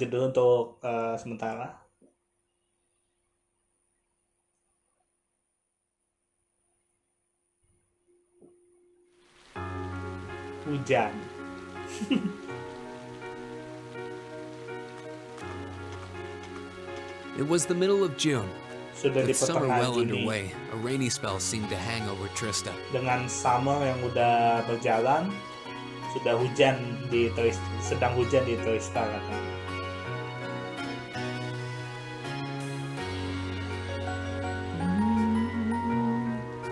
dulu untuk sementara. Hujan. It was the middle of June. Sudah di With summer pertengahan well Juni. underway, a rainy spell seemed to hang over Trista. Dengan summer yang udah berjalan, sedang hujan di Trista katanya.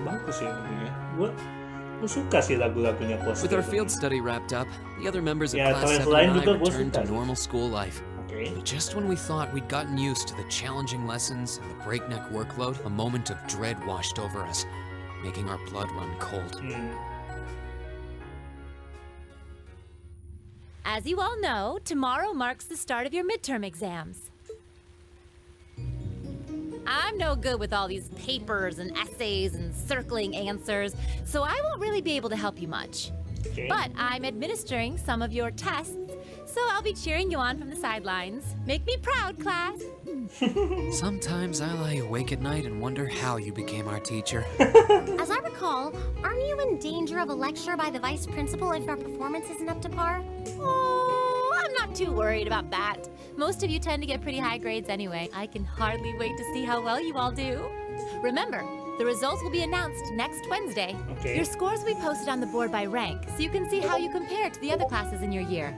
Bagus sih ini ya. Gue suka sih lagu-lagunya Post. With our field study wrapped up, the other members of Ya, Class 7 lain and I juga gue returned suka to sih. normal school life. Okay. But just when we thought we'd gotten used to the challenging lessons and the breakneck workload, a moment of dread washed over us, making our blood run cold. As you all know, tomorrow marks the start of your midterm exams. I'm no good with all these papers and essays and circling answers, so I won't really be able to help you much. Okay. But I'm administering some of your tests, so I'll be cheering you on from the sidelines. Make me proud, class. Sometimes I lie awake at night and wonder how you became our teacher. As I recall, aren't you in danger of a lecture by the vice principal if our performance isn't up to par? Oh, I'm not too worried about that. Most of you tend to get pretty high grades anyway. I can hardly wait to see how well you all do. Remember, the results will be announced next Wednesday. Okay. Your scores will be posted on the board by rank, so you can see how you compare to the other classes in your year.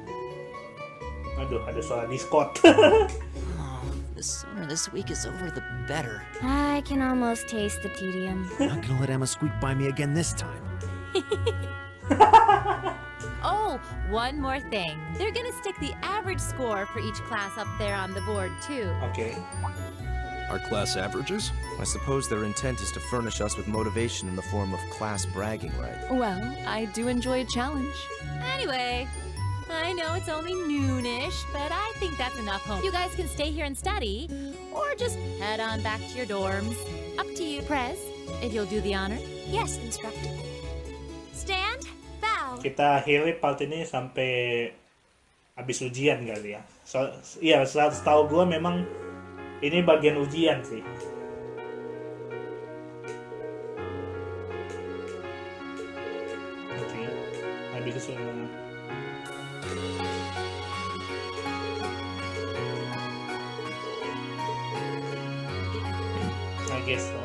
Aduh, ada suara Discord. The sooner this week is over, the better. I can almost taste the tedium. Not gonna let Emma squeak by me again this time. Oh, one more thing. They're gonna stick the average score for each class up there on the board, too. Okay. Our class averages? I suppose their intent is to furnish us with motivation in the form of class bragging, right? Well, I do enjoy a challenge. Anyway, I know it's only noonish, but I think that's enough home. You guys can stay here and study, or just head on back to your dorms. Up to you, Prez. If you'll do the honor. Yes, instructor. Stand, bow. Kita akhiri part ini sampai habis ujian kali ya. Iya, setahu gue memang ini bagian ujian sih. Oke, habis itu I guess so.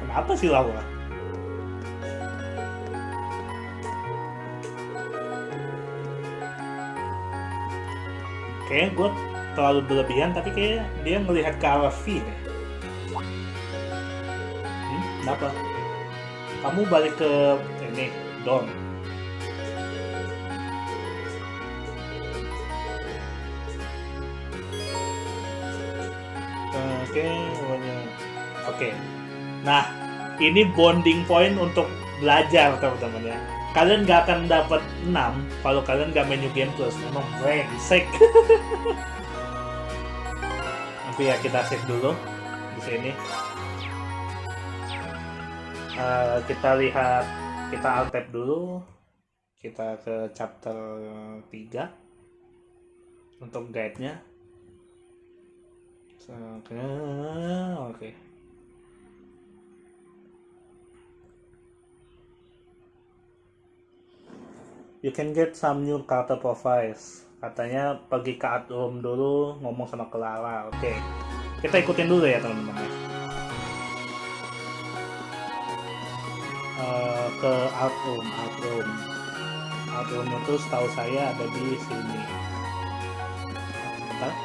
Kenapa sih Laura? Kayaknya gue terlalu berlebihan, tapi kayak dia ngelihat ke arah V deh. Kenapa? Kamu balik ke ini, Dom. Oke. Nah, ini bonding point untuk belajar teman-teman ya. Kalian gak akan dapat 6 kalau kalian gak main New Game Plus. Emang brengsek. Tapi ya kita save dulu di sini. Kita lihat, kita alt tab dulu. Kita ke chapter 3 untuk guide-nya. Oke. You can get some new character profiles. Katanya pergi ke art room dulu, ngomong sama Clara. Oke. Kita ikutin dulu ya teman-teman. Ke art room. Art room itu setahu saya ada di sini. Bentar.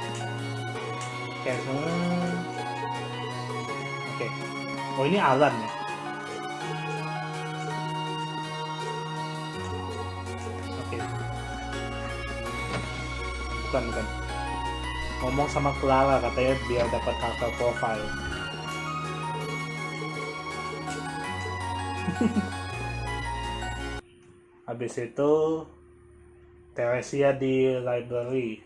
Oke. Oh, ini Alan ya. Oke. Bukan. Ngomong sama Clara katanya biar dapat character profile. Habis itu Teresia di library.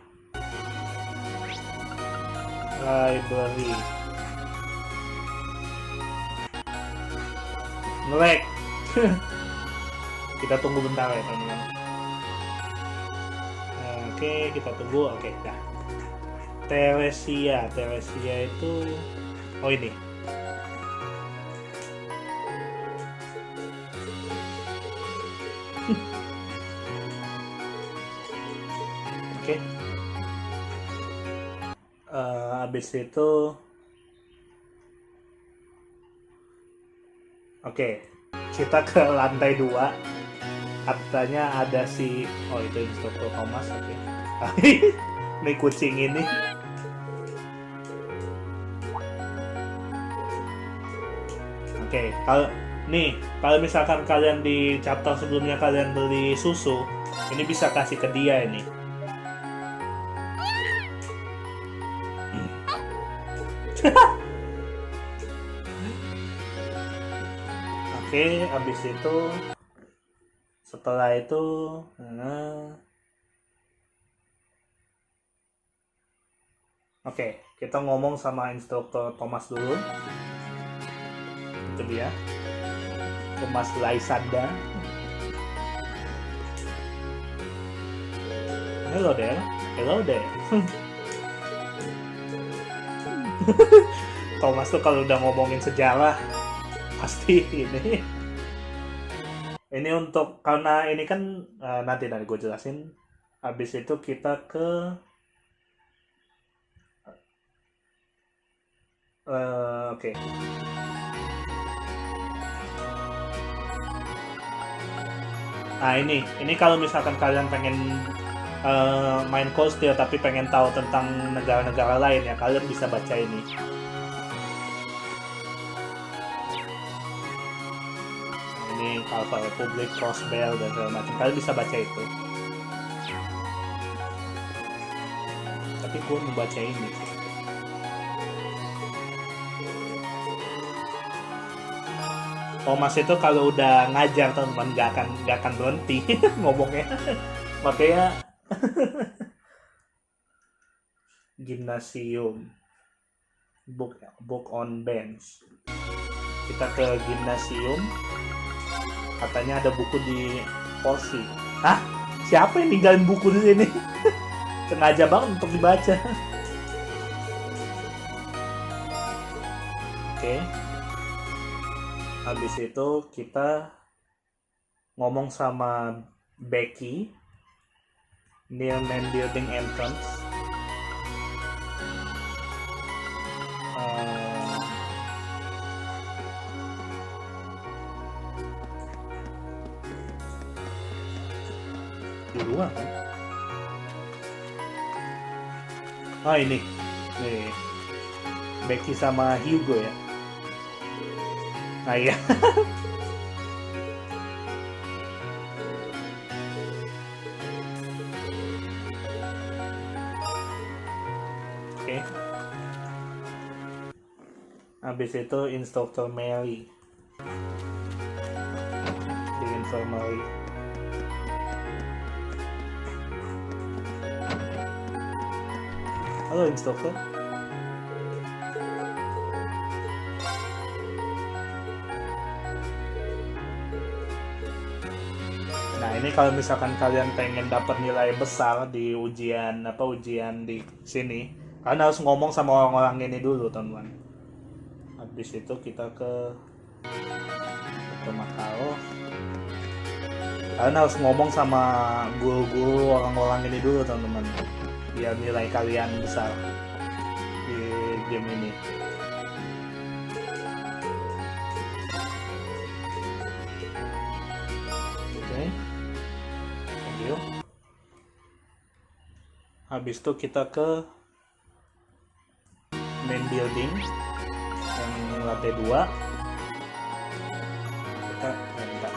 Nge-lag. Kita tunggu bentar ya teman-teman. Oke, kita tunggu. Oke, dah. Teresia itu ini. Oke. Habis itu kita ke lantai 2. Katanya ada si itu instruktur Thomas. Oke. Nih kucing ini. Oke, kalau misalkan kalian di chapter sebelumnya kalian beli susu, ini bisa kasih ke dia ini. Oke, habis itu setelah itu kita ngomong sama instruktur Thomas dulu. Itu dia, Thomas Laisanda. Hello there. Thomas tuh kalau udah ngomongin sejarah pasti ini. Ini untuk, karena ini kan nanti gue jelasin. Habis itu kita ke oke. Nah ini kalau misalkan kalian pengen main Cold Steel tapi pengen tahu tentang negara-negara lain ya, kalian bisa baca ini. Ini Alpha Republic, Crossbell dan segala macam. Kalian bisa baca itu. Tapi gue mau baca ini. Thomas itu kalau udah ngajar teman nggak akan berhenti ngomongnya. Makanya gimnasium, book on bench. Kita ke gimnasium, katanya ada buku di porsi. Hah? Siapa yang ninggalin buku di sini? Sengaja banget untuk dibaca. Oke. Habis itu kita ngomong sama Becky near main building entrance. Di luar kan? Oh ini nih Becky sama Hugo ya. Nah iya. Oke. Habis itu Instructor Mary di infirmary. Halo Instructor. Nah ini kalau misalkan kalian pengen dapat nilai besar di ujian di sini, kalian harus ngomong sama orang-orang ini dulu teman-teman. Habis itu kita ke Macau. Kalian harus ngomong sama guru-guru orang-orang ini dulu teman-teman, biar nilai kalian besar di game ini. Oke. Thank you. Habis itu kita ke main building yang lantai 2. Kita bentar.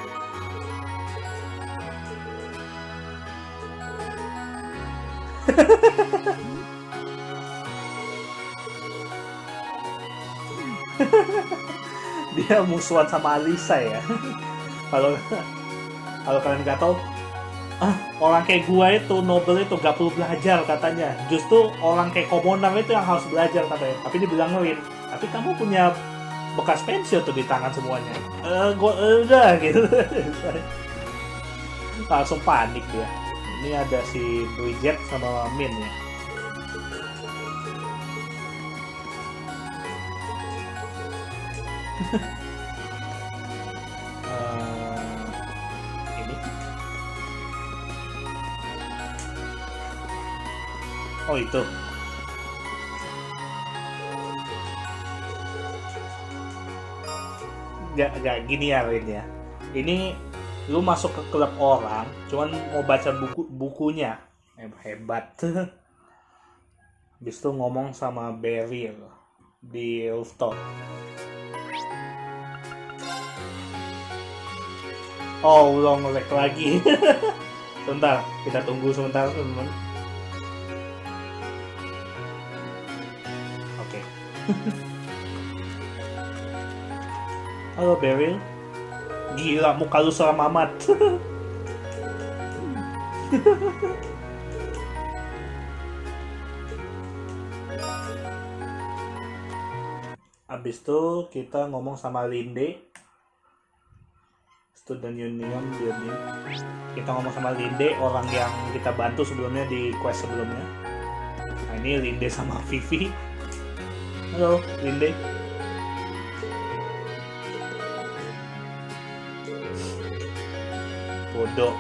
Dia musuhan sama Alisa ya. Kalau kalian nggak tahu, orang kayak gua itu Nobel itu gak perlu belajar katanya. Justru orang kayak komoner itu yang harus belajar katanya. Tapi dibilangin, tapi kamu punya bekas pensil tuh di tangan semuanya. Gua udah gitu. Langsung panik dia. Ini ada si Bridget sama Min ya. Ini. Oh itu. Gak gini ya Rin ya. Ini lu masuk ke klub orang, cuman mau baca bukunya. Hebat. Habis itu ngomong sama Beryl di rooftop. Oh, udah nge-lag lagi. Sebentar, kita tunggu sebentar teman-teman. Oke. Halo Beryl. Gila, muka lu seram amat. Abis itu kita ngomong sama Linde, Student Union building. Kita ngomong sama Linde, orang yang kita bantu sebelumnya di quest sebelumnya. Nah ini Linde sama Vivi. Halo Linde. Bodoh.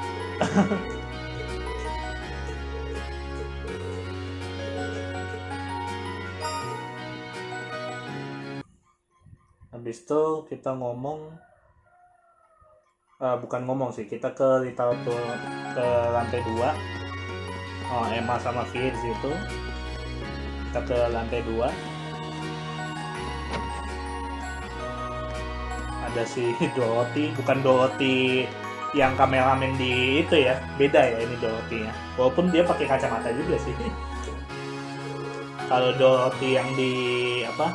Habis itu kita ngomong, bukan ngomong sih, kita ke literatur ke lantai 2. Oh, Emma sama Vie di situ. Kita ke lantai 2. Ada si Dorothy, bukan Dorothy yang kameramen di itu ya, beda ya ini Dorothy ya. Walaupun dia pakai kacamata juga sih. Kalau Dorothy yang di apa?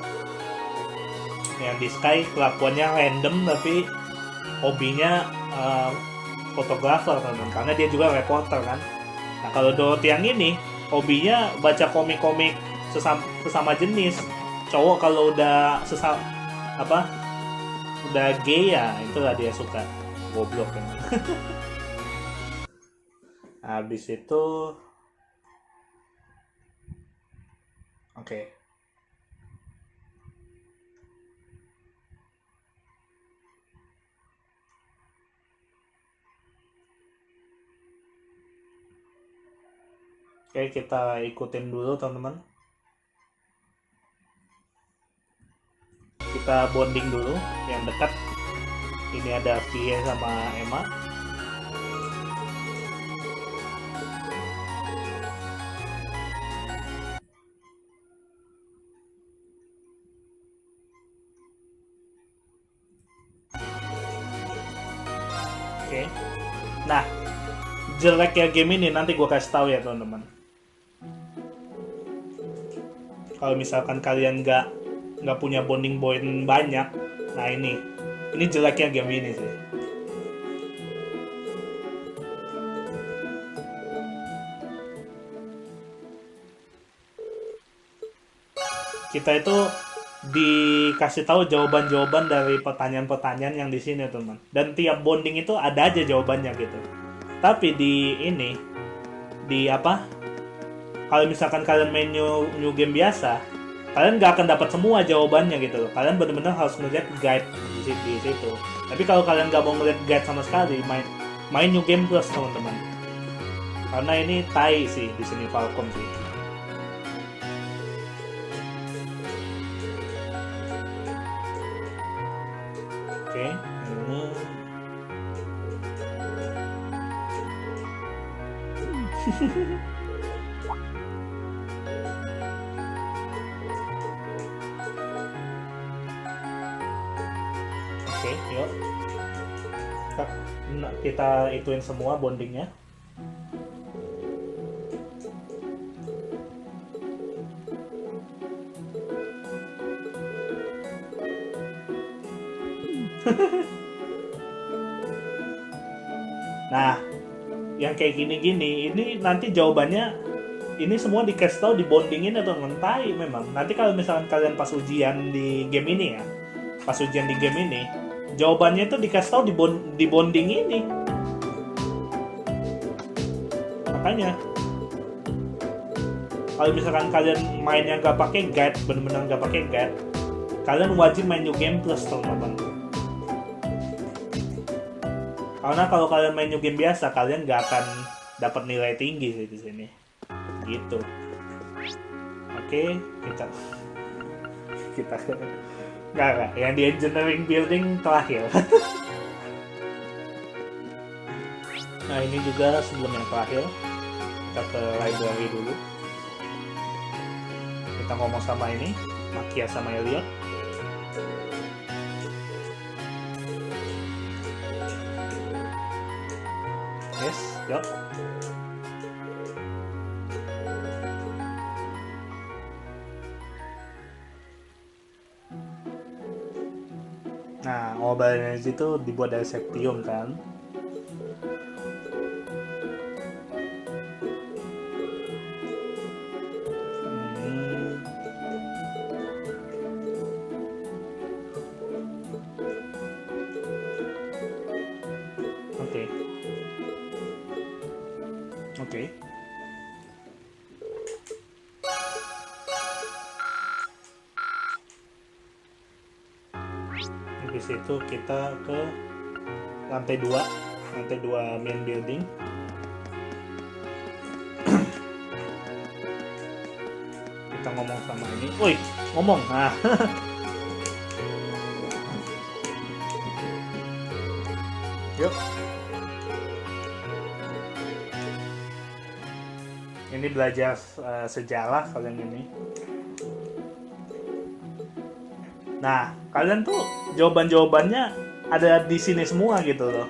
Yang di Sky kelakuannya random tapi hobinya fotografer teman, karena dia juga reporter kan. Nah kalau Dorothy yang ini hobinya baca komik-komik sesama jenis. Cowok kalau udah udah gay ya itulah dia suka. Goblok kan. Habis itu oke. Oke, kita ikutin dulu teman-teman. Kita bonding dulu yang dekat. Ini ada Vie sama Emma. Oke. Nah, jeleknya game ini nanti gue kasih tahu ya teman-teman. Kalau misalkan kalian nggak punya bonding point banyak, nah ini jeleknya game ini sih. Kita itu dikasih tahu jawaban-jawaban dari pertanyaan-pertanyaan yang di sini teman. Dan tiap bonding itu ada aja jawabannya gitu. Tapi kalau misalkan kalian main new game biasa, kalian nggak akan dapat semua jawabannya gitu loh. Kalian benar-benar harus ngeliat guide di situ. Tapi kalau kalian nggak mau ngeliat guide sama sekali, main new game plus teman-teman. Karena ini tai sih di sini Falcon sih. Oke, ini Oke, yuk. Kita ituin semua bondingnya. Nah, yang kayak gini-gini, ini nanti jawabannya, ini semua dikasih tahu di bondingin atau ngentai memang. Nanti kalau misalkan kalian pas ujian di game ini ya, pas ujian di game ini, jawabannya itu dikasih tahu di bonding ini. Makanya, kalau misalkan kalian mainnya nggak pakai guide, bener-bener nggak pakai guide, kalian wajib main new game plus teman-teman. Karena kalau kalian main new game biasa, kalian nggak akan dapat nilai tinggi sih di sini. Gitu. Oke, kita nggak, yang di engineering building terakhir. Nah ini juga sebelum yang terakhir, kita ke library dulu. Kita ngomong sama ini, Makia sama Elliot. Yes, yuk. Nah, mobile energy itu dibuat dari septium kan. Oke. Habis itu kita ke lantai 2 main building. Kita ngomong sama ini. Woi, ngomong. Nah. Yuk. Ini belajar sejarah kalian ini. Nah, kalian tuh jawaban-jawabannya ada di sini semua gitu loh.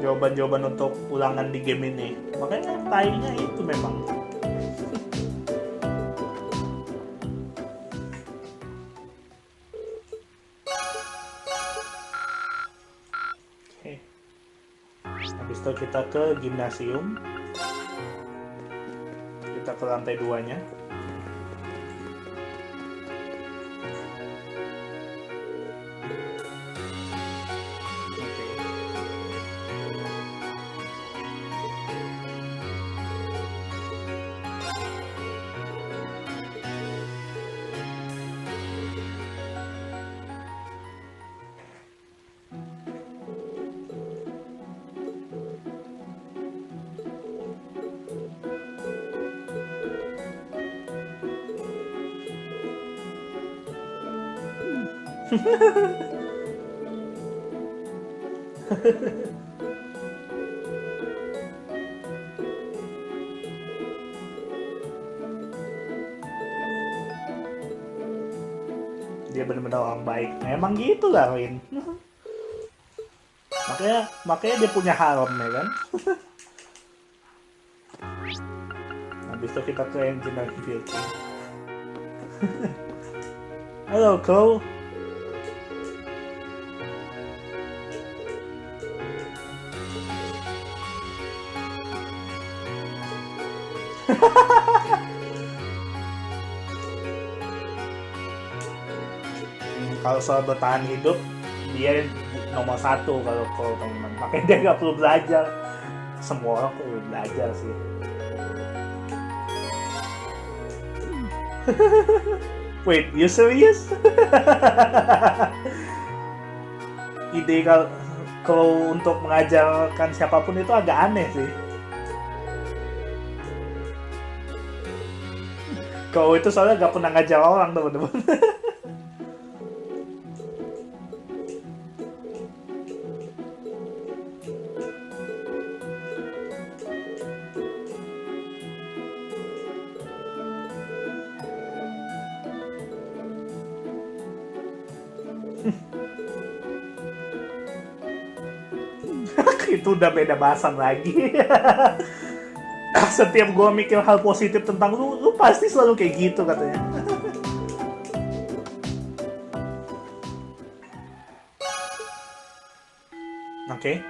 jawaban-jawaban untuk ulangan di game ini. Makanya tainya itu memang. Oke. Habis itu kita ke gimnasium. Kita ke lantai 2-nya. Dia benar-benar orang baik. Nah, emang gitu lah, Win. makanya dia punya harem ya kan. Habis itu kita ke engineering building. Halo, Crow. Kalau soal bertahan hidup, dia nomor 1 kalau teman-teman. Makanya dia nggak perlu belajar. Semua orang perlu belajar sih. Wait, you serious? Ide kalau untuk mengajarkan siapapun itu agak aneh sih. Kau itu soalnya nggak pernah ngajar orang, teman-teman. Itu udah beda bahasan lagi. Setiap gua mikir hal positif tentang lu pasti selalu kayak gitu katanya. Oke.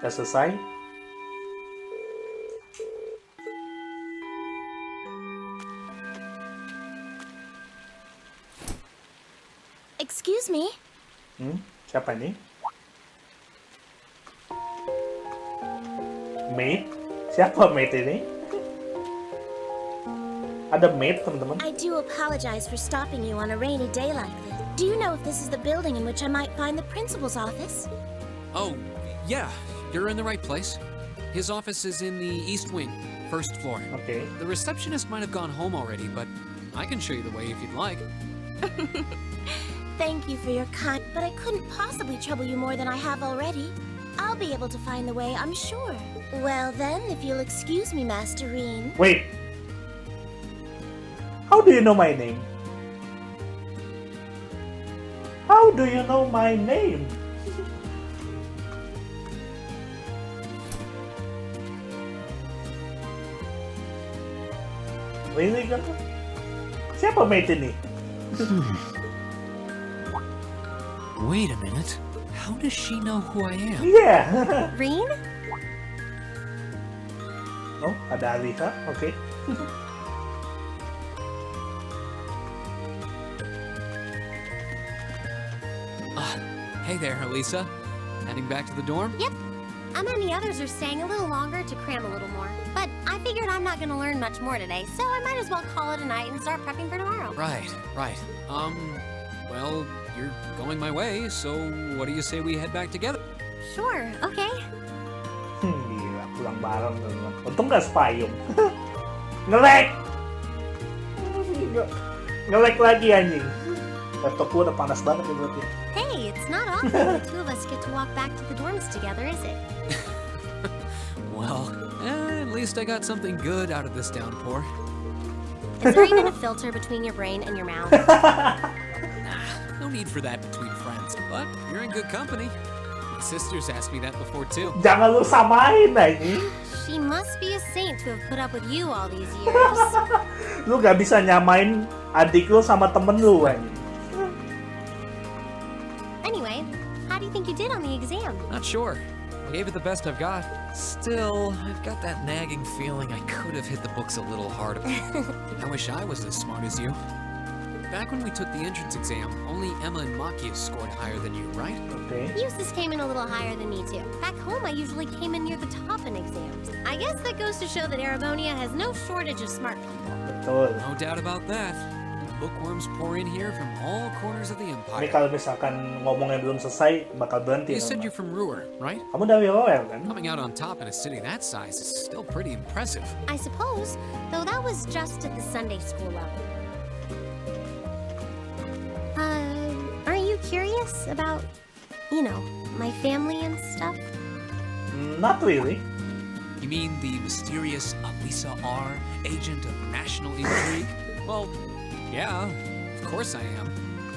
Udah selesai. Excuse me? Siapa ini? Maid? Siapa maid ini? Ada maid, teman-teman. I do apologize for stopping you on a rainy day like this. Do you know if this is the building in which I might find the principal's office? Oh, yeah, you're in the right place. His office is in the east wing, first floor. Okay. The receptionist might have gone home already, but I can show you the way if you'd like. Thank you for your kind, but I couldn't possibly trouble you more than I have already. I'll be able to find the way, I'm sure. Well then, if you'll excuse me, Master Reen. Wait. How do you know my name? How do you know my name? Really, kan? Siapa mate ini? Wait a minute. How does she know who I am? Yeah. Reen? Oh, ada Alisa. Oke. Hey there, Elisa. Heading back to the dorm? Yep. And then the others are staying a little longer to cram a little more. But I figured I'm not gonna learn much more today, so I might as well call it a night and start prepping for tomorrow. Right. Well, you're going my way, so what do you say we head back together? Sure, okay. Gila, pulang bareng teman-teman. Untung gak sepayung. Nge-lag! Nge-lag lagi anjing. Laptop gua udah panas banget ya berarti. Hey, it's not often the two of us get to walk back to the dorms together, is it? Well, at least I got something good out of this downpour. Is there even a filter between your brain and your mouth? No need for that between friends, but you're in good company. My sisters asked me that before too. Jangan lu samain anjing. She must be a saint to have put up with you all these years. Lu gak bisa nyamain adik lu sama temen lu anjing. Anyway, how do you think you did on the exam? Not sure. I gave it the best I've got. Still, I've got that nagging feeling I could have hit the books a little harder. I wish I was as smart as you. Back when we took the entrance exam, only Emma and Makia scored higher than you, right? Okay. Eustace came in a little higher than me too. Back home, I usually came in near the top in exams. I guess that goes to show that Erebonia has no shortage of smart people. Betul. No doubt about that. Bookworms pour in here from all corners of the Ini empire. kalau misalkan ngomongnya belum selesai, bakal berhenti. You said you're from Ruhr, right? Kamu dari Roel kan? Coming out on top in a city that size is still pretty impressive. I suppose, though that was just at the Sunday school level. Aren't you curious about, you know, my family and stuff? Not really. You mean the mysterious Alisa R, agent of national intrigue? Well, yeah, of course I am.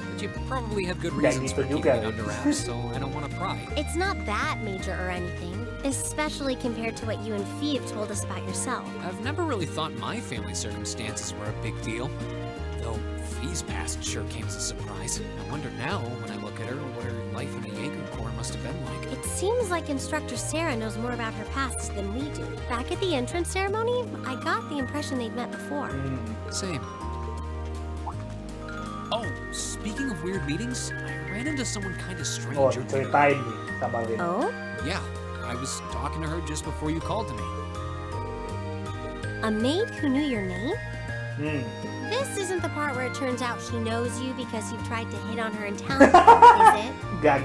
But you probably have good reasons for keeping it under wraps, so I don't want to pry. It's not that major or anything, especially compared to what you and Fee have told us about yourself. I've never really thought my family circumstances were a big deal. Though Fee's past sure came as a surprise. I wonder now, when I look at her, what her life in the Jaeger Corps must have been like. It seems like Instructor Sarah knows more about her past than we do. Back at the entrance ceremony, I got the impression they'd met before. Same. Oh, speaking of weird meetings, I ran into someone kind of strange. Oh, diceritain nih sama Lin. Oh? Yeah, I was talking to her just before you called to me. A maid who knew your name? Hmm. This isn't the part where it turns out she knows you because you've tried to hit on her in town, is it? Gak.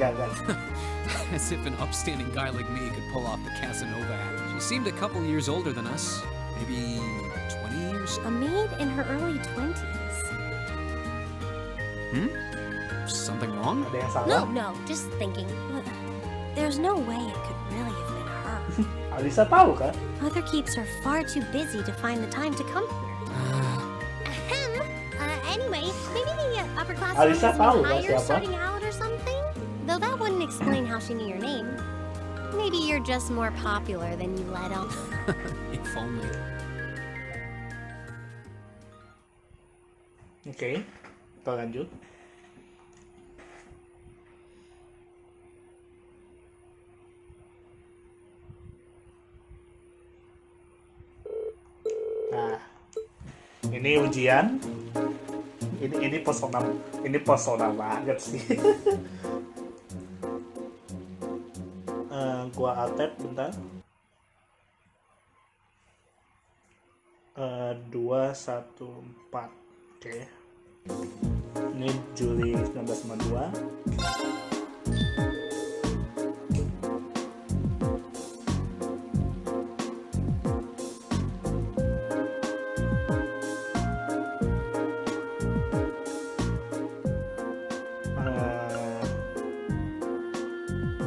As if an upstanding guy like me could pull off the Casanova act. She seemed a couple years older than us. Maybe 20 years? A maid in her early 20s. Something wrong? Ada yang salah? No, just thinking. There's no way it could really have been her. Alisa tahu kan? Mother keeps her far too busy to find the time to come here. Anyway, maybe the upperclassmen Alisa is tahu new kan hire siapa? starting out or something? Though that wouldn't explain how she knew your name. Maybe you're just more popular than you let on. If only. Oke, kita lanjut. Nah, ini ujian. Ini pesona banget sih. Gua alt-tab bentar. 214. Oke. Ini Juli 1992.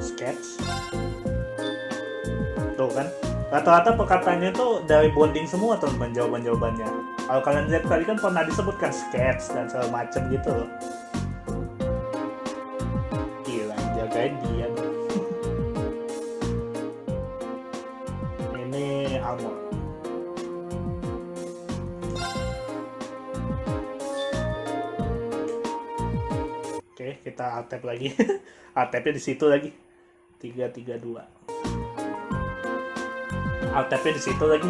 Sketch. Tuh kan, rata-rata perkataannya tuh dari bonding semua teman jawaban-jawabannya. Kalau kalian lihat tadi kan pernah disebutkan sketch dan segala macam gitu loh. Gila, jagain dia. Ini armor. Oke, kita alt-tab lagi. Alt-tabnya di situ lagi. 332. Alt-tabnya di situ lagi.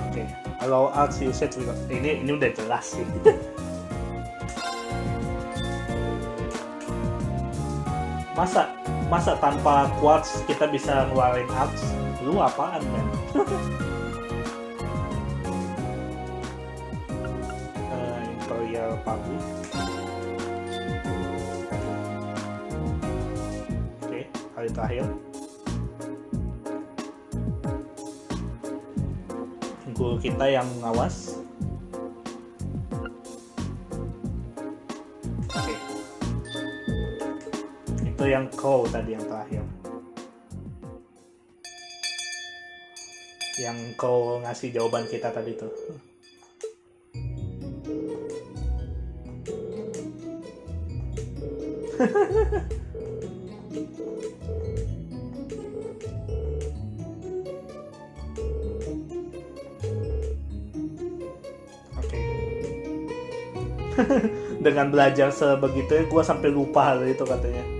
Oke, allow arts usage ini udah jelas sih. masa tanpa quartz kita bisa ngeluarin arts? Lu apaan, men? Imperial Public. Oke, kali terakhir. Guru kita yang ngawas. Oke. Itu yang crow tadi yang terakhir. Yang kau ngasih jawaban kita tadi tuh. Oke. Dengan belajar sebegitu, gue sampai lupa hal itu katanya.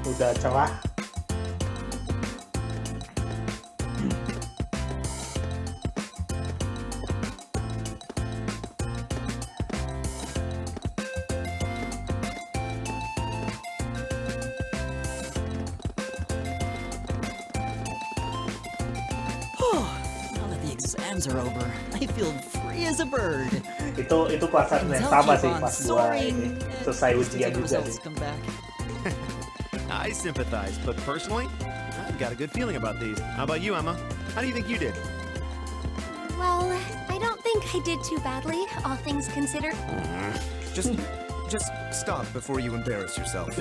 Udah cerah. Now that the exams are over, I feel free as a bird. Itu perasaan yang sama sih pas gua ini selesai ujian juga sih. I sympathize, but personally, I've got a good feeling about these. How about you, Emma? How do you think you did? Well, I don't think I did too badly, all things considered. Just stop before you embarrass yourself.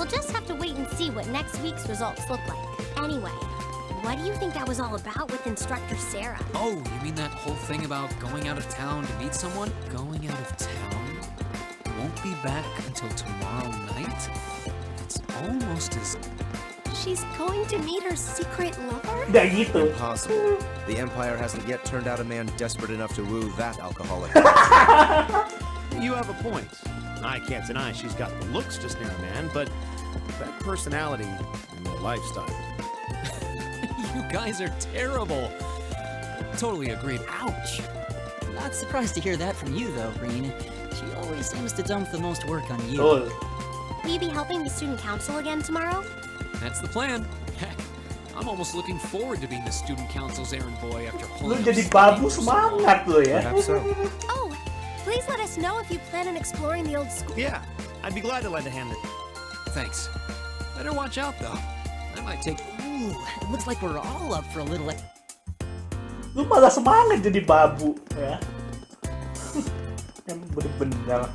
We'll just have to wait and see what next week's results look like. Anyway, what do you think that was all about with Instructor Sarah? Oh, you mean that whole thing about going out of town to meet someone? Going out of town? Won't be back until tomorrow night? It's almost as... She's going to meet her secret lover? Nggak gitu. Impossible. The Empire hasn't yet turned out a man desperate enough to woo that alcoholic. You have a point. I can't deny she's got the looks to snare a man, but that personality and the lifestyle. You guys are terrible. Totally agreed. Ouch. Not surprised to hear that from you, though, Green. She always seems to dump the most work on you. Betul. Will you be helping the student council again tomorrow? That's the plan. Heck, I'm almost looking forward to being the student council's errand boy after Lu pulling jadi babu semangat lo ya. Perhaps so. Oh, please let us know if you plan on exploring the old school. Yeah, I'd be glad to lend a hand. Thanks. Better watch out, though. I might take... Ooh, it looks like we're all up for a little... Lu malah semangat jadi babu ya. Yang bener-bener.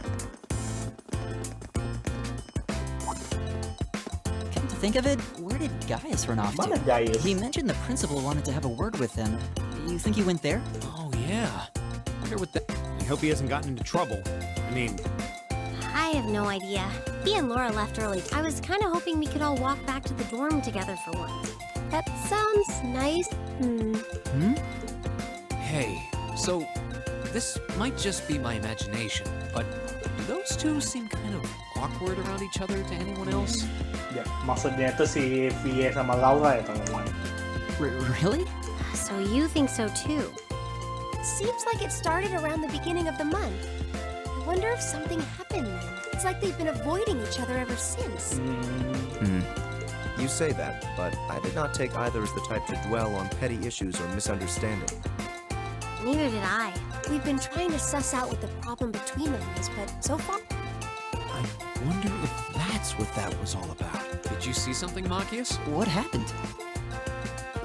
Come to think of it, where did Gaius run off Mana to? Gaius? He mentioned the principal wanted to have a word with him. You think he went there? Oh, yeah. Wonder what the... I hope he hasn't gotten into trouble. I mean, I have no idea. He and Laura left early. I was kind of hoping we could all walk back to the dorm together for once. That sounds nice. Hey, so this might just be my imagination, but do those two seem kind of awkward around each other to anyone else? Ya, maksudnya itu si Vie sama Laura ya teman-teman. Really? So you think so too? Seems like it started around the beginning of the month. I wonder if something happened then. It's like they've been avoiding each other ever since. You say that, but I did not take either as the type to dwell on petty issues or misunderstanding. Neither did I. We've been trying to suss out what the problem between them is, but so far... I wonder if that's what that was all about. Did you see something, Machias? What happened?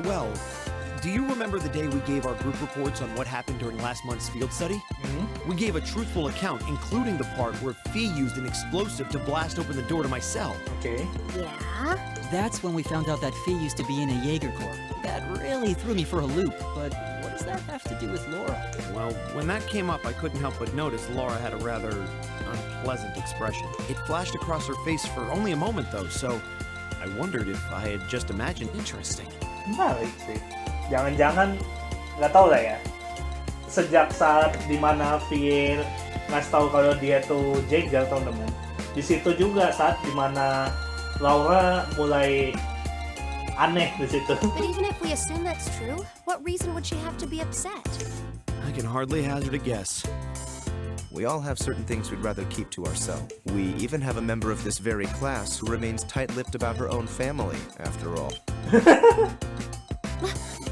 Well, do you remember the day we gave our group reports on what happened during last month's field study? We gave a truthful account, including the part where Fee used an explosive to blast open the door to my cell. Okay. Yeah? That's when we found out that Fee used to be in a Jaeger Corps. That really threw me for a loop, but what does that have to do with Laura? Well, when that came up, I couldn't help but notice Laura had a rather unpleasant expression. It flashed across her face for only a moment, though, so I wondered if I had just imagined. Interesting. Menarik sih. Jangan-jangan nggak tahu lah ya. Sejak saat dimana Vie ngasih tahu kalau dia tuh Jaeger teman-teman. Di situ juga saat dimana Laura mulai aneh di situ. But even if we assume that's true, what reason would she have to be upset? I can hardly hazard a guess. We all have certain things we'd rather keep to ourselves. We even have a member of this very class who remains tight-lipped about her own family, after all.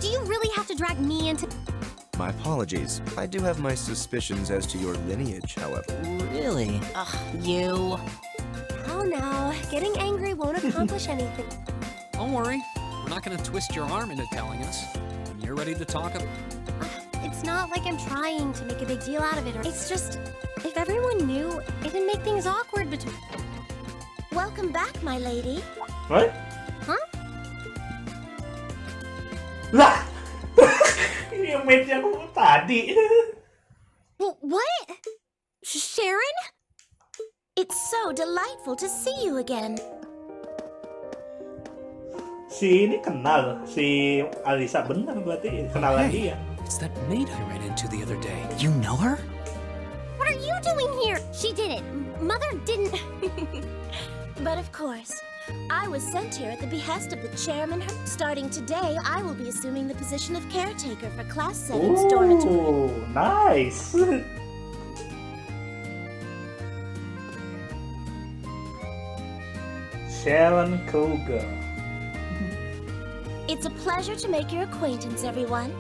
Do you really drag me into... My apologies. I do have my suspicions as to your lineage, however. Really? Ugh, you. Oh no, getting angry won't accomplish anything. Don't worry. We're not gonna twist your arm into telling us. When you're ready to talk about... It's not like I'm trying to make a big deal out of it. It's just, if everyone knew, it'd make things awkward between... Welcome back, my lady. What? Huh? Lah! Yung medya ko tadi. What? Sharon? It's so delightful to see you again. Si ini kenal, si Alisa benar berarti kenalan dia. It's that maid I ran into the other day. You know her? What are you doing here? She did it. Mother didn't... But of course, I was sent here at the behest of the chairman. Starting today, I will be assuming the position of caretaker for Class 7's dormitory. Oh, nice. Sharon Kruger. It's a pleasure to make your acquaintance, everyone.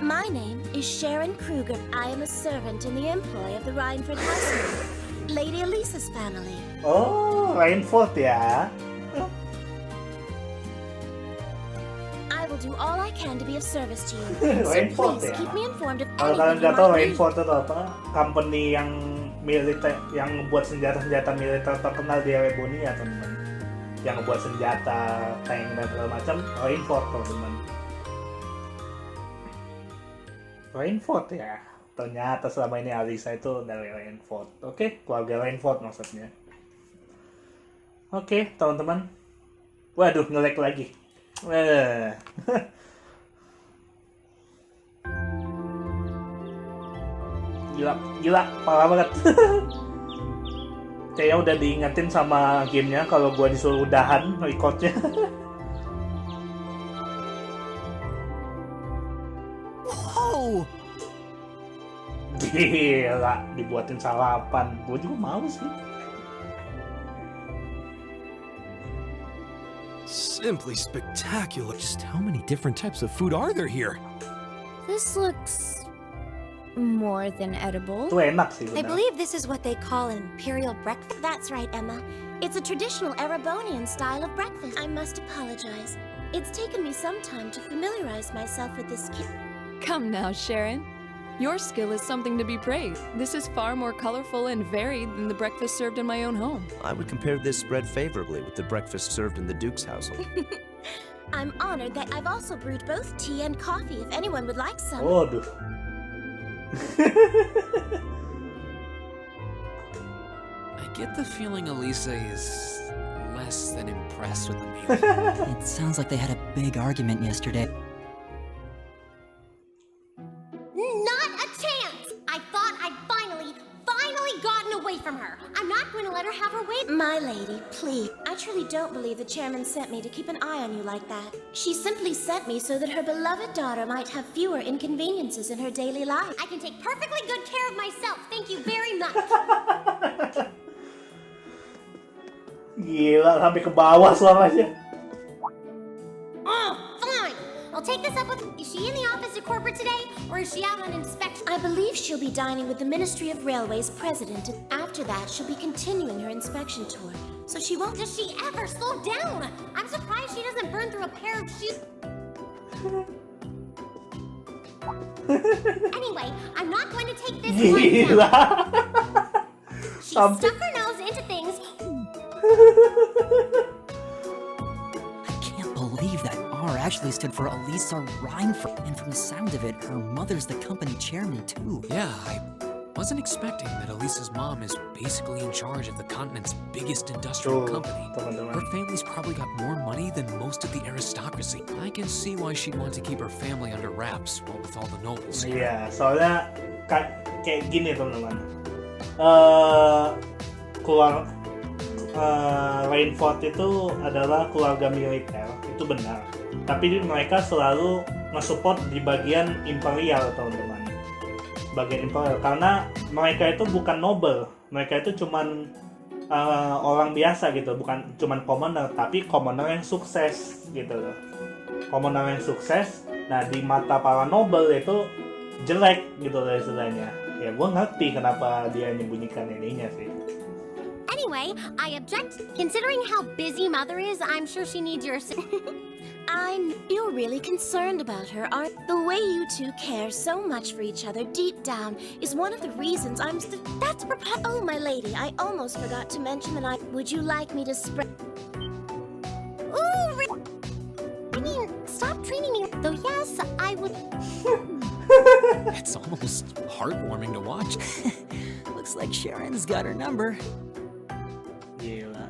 My name is Sharon Kruger. I am a servant in the employ of the Rhineford household, Lady Elisa's family. Oh, Rhineford ya. I will do all I can to be of service to you. So Rhineford please ya. keep me informed of Kalau kalian anything nggak you tahu, might need. Rhineford itu apa? Company yang militer, yang buat senjata-senjata militer terkenal di Ebonia, teman-teman. Yang buat senjata, tank dan segala macam, Rhineford, teman-teman. Rhineford ya. Ternyata selama ini Alisa itu dari Rhineford. Oke, keluarga Rhineford maksudnya. Oke, teman-teman. Waduh, nge-lag lagi. Gila, parah banget. Kayaknya udah diingetin sama gamenya kalau gua disuruh udahan recordnya. Wow! Gila, dibuatin sarapan. Gua juga mau sih. Simply spectacular. Just how many different types of food are there here? This looks... more than edible. Itu enak sih, I benar. believe this is what they call an imperial breakfast. That's right, Emma. It's a traditional Erebonian style of breakfast. I must apologize. It's taken me some time to familiarize myself with this Come now, Sharon. Your skill is something to be praised. This is far more colorful and varied than the breakfast served in my own home. I would compare this spread favorably with the breakfast served in the Duke's household. I'm honored that I've also brewed both tea and coffee if anyone would like some. Waduh. I get the feeling Elisa is less than impressed with the meal. It sounds like they had a big argument yesterday. Not a chance! I thought I'd finally gotten away from her. I'm not going to let her have her way. My lady, please. I truly don't believe the chairman sent me to keep an eye on you like that. She simply sent me so that her beloved daughter might have fewer inconveniences in her daily life. I can take perfectly good care of myself. Thank you very much. Gila, sampai ke bawah suaranya. Oh, fine. I'll take this up with... Is she in the office at corporate today? Or is she out on inspection? I believe she'll be dining with the Ministry of Railways president. After that, she'll be continuing her inspection tour. So she won't... Does she ever slow down? I'm surprised she doesn't burn through a pair of shoes. Anyway, I'm not going to take this lying Gila. down. She Sampai- stuck her nose into things. I can't believe that R actually stood for Elisa Rhineford, and from the sound of it, her mother's the company chairman too. Yeah, I wasn't expecting that Elisa's mom is basically in charge of the continent's biggest industrial Tuh, company. teman-teman. Her family's probably got more money than most of the aristocracy. I can see why she'd want to keep her family under wraps, what with all the nobles here. Iya, soalnya kayak gini teman-teman. Rhineford itu adalah keluarga militer, itu benar. Tapi mereka selalu nge-support di bagian imperial, teman-teman. Bagian imperial, karena mereka itu bukan noble, mereka itu cuman orang biasa gitu, bukan cuman commoner, tapi commoner yang sukses gitu loh. Commoner yang sukses Nah di mata para noble itu jelek gitu lah istilahnya. Ya gue ngerti kenapa dia menyembunyikan ininya sih. Anyway, I object. Considering how busy Mother is, I'm sure she needs your You're really concerned about her, aren't? The way you two care so much for each other deep down is one of the reasons that's oh, my lady, I almost forgot to mention that would you like me to spread... Ooh, I mean, stop treating me... Though yes, I would... That's almost heartwarming to watch. Looks like Sharon's got her number. Gila.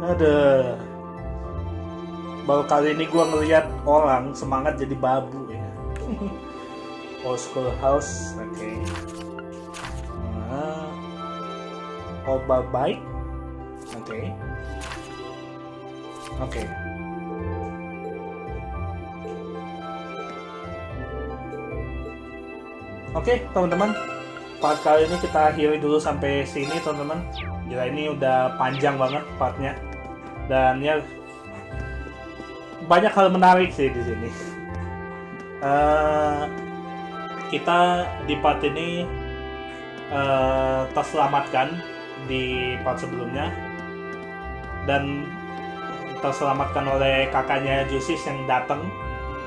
Aduh. Baru kali ini gua ngeliat orang semangat jadi babu ya. Old school house, oke. Oba bike, oke. Oke. Oke, teman-teman. Part kali ini kita akhiri dulu sampai sini, teman-teman. Gila, ini udah panjang banget partnya. Dan ya banyak hal menarik sih di sini. Kita di part ini terselamatkan di part sebelumnya dan terselamatkan oleh kakaknya Jusis yang datang,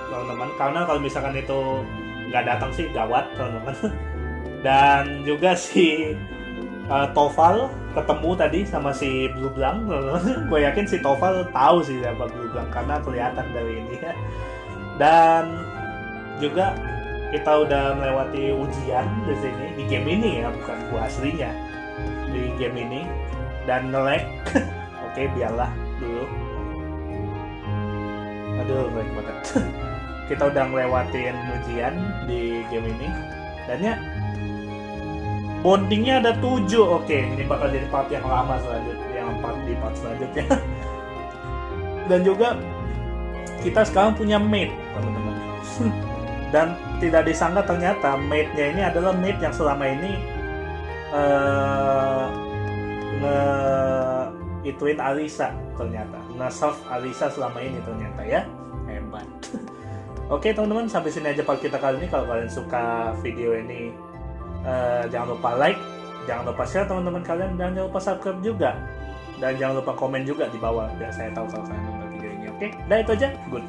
teman-teman. Karena kalau misalkan itu nggak datang sih gawat, teman-teman. Dan juga si Toval ketemu tadi sama si Blue Blanc. Gue yakin si Toval tahu sih siapa Blue Blanc karena kelihatan dari ini ya. Dan juga kita udah melewati ujian di sini di game ini ya, bukan gua aslinya di game ini, dan nge-lag. Oke, biarlah dulu. Aduh, baik banget. Kita udah ngelewatin ujian di game ini dan ya bondingnya ada 7. Oke, ini bakal jadi part yang lama selanjutnya, yang part selanjutnya. Dan juga kita sekarang punya mate, teman-teman. Dan tidak disangka ternyata mate-nya ini adalah mate yang selama ini ituin Alisa ternyata. Nge-serve Alisa selama ini ternyata ya. Hebat. Oke, teman-teman, sampai sini aja part kita kali ini. Kalau kalian suka video ini, jangan lupa like, jangan lupa share teman-teman kalian, dan jangan lupa subscribe juga, dan jangan lupa komen juga di bawah biar saya tahu kalau kalian nonton video ini. Oke, dah itu aja. Good.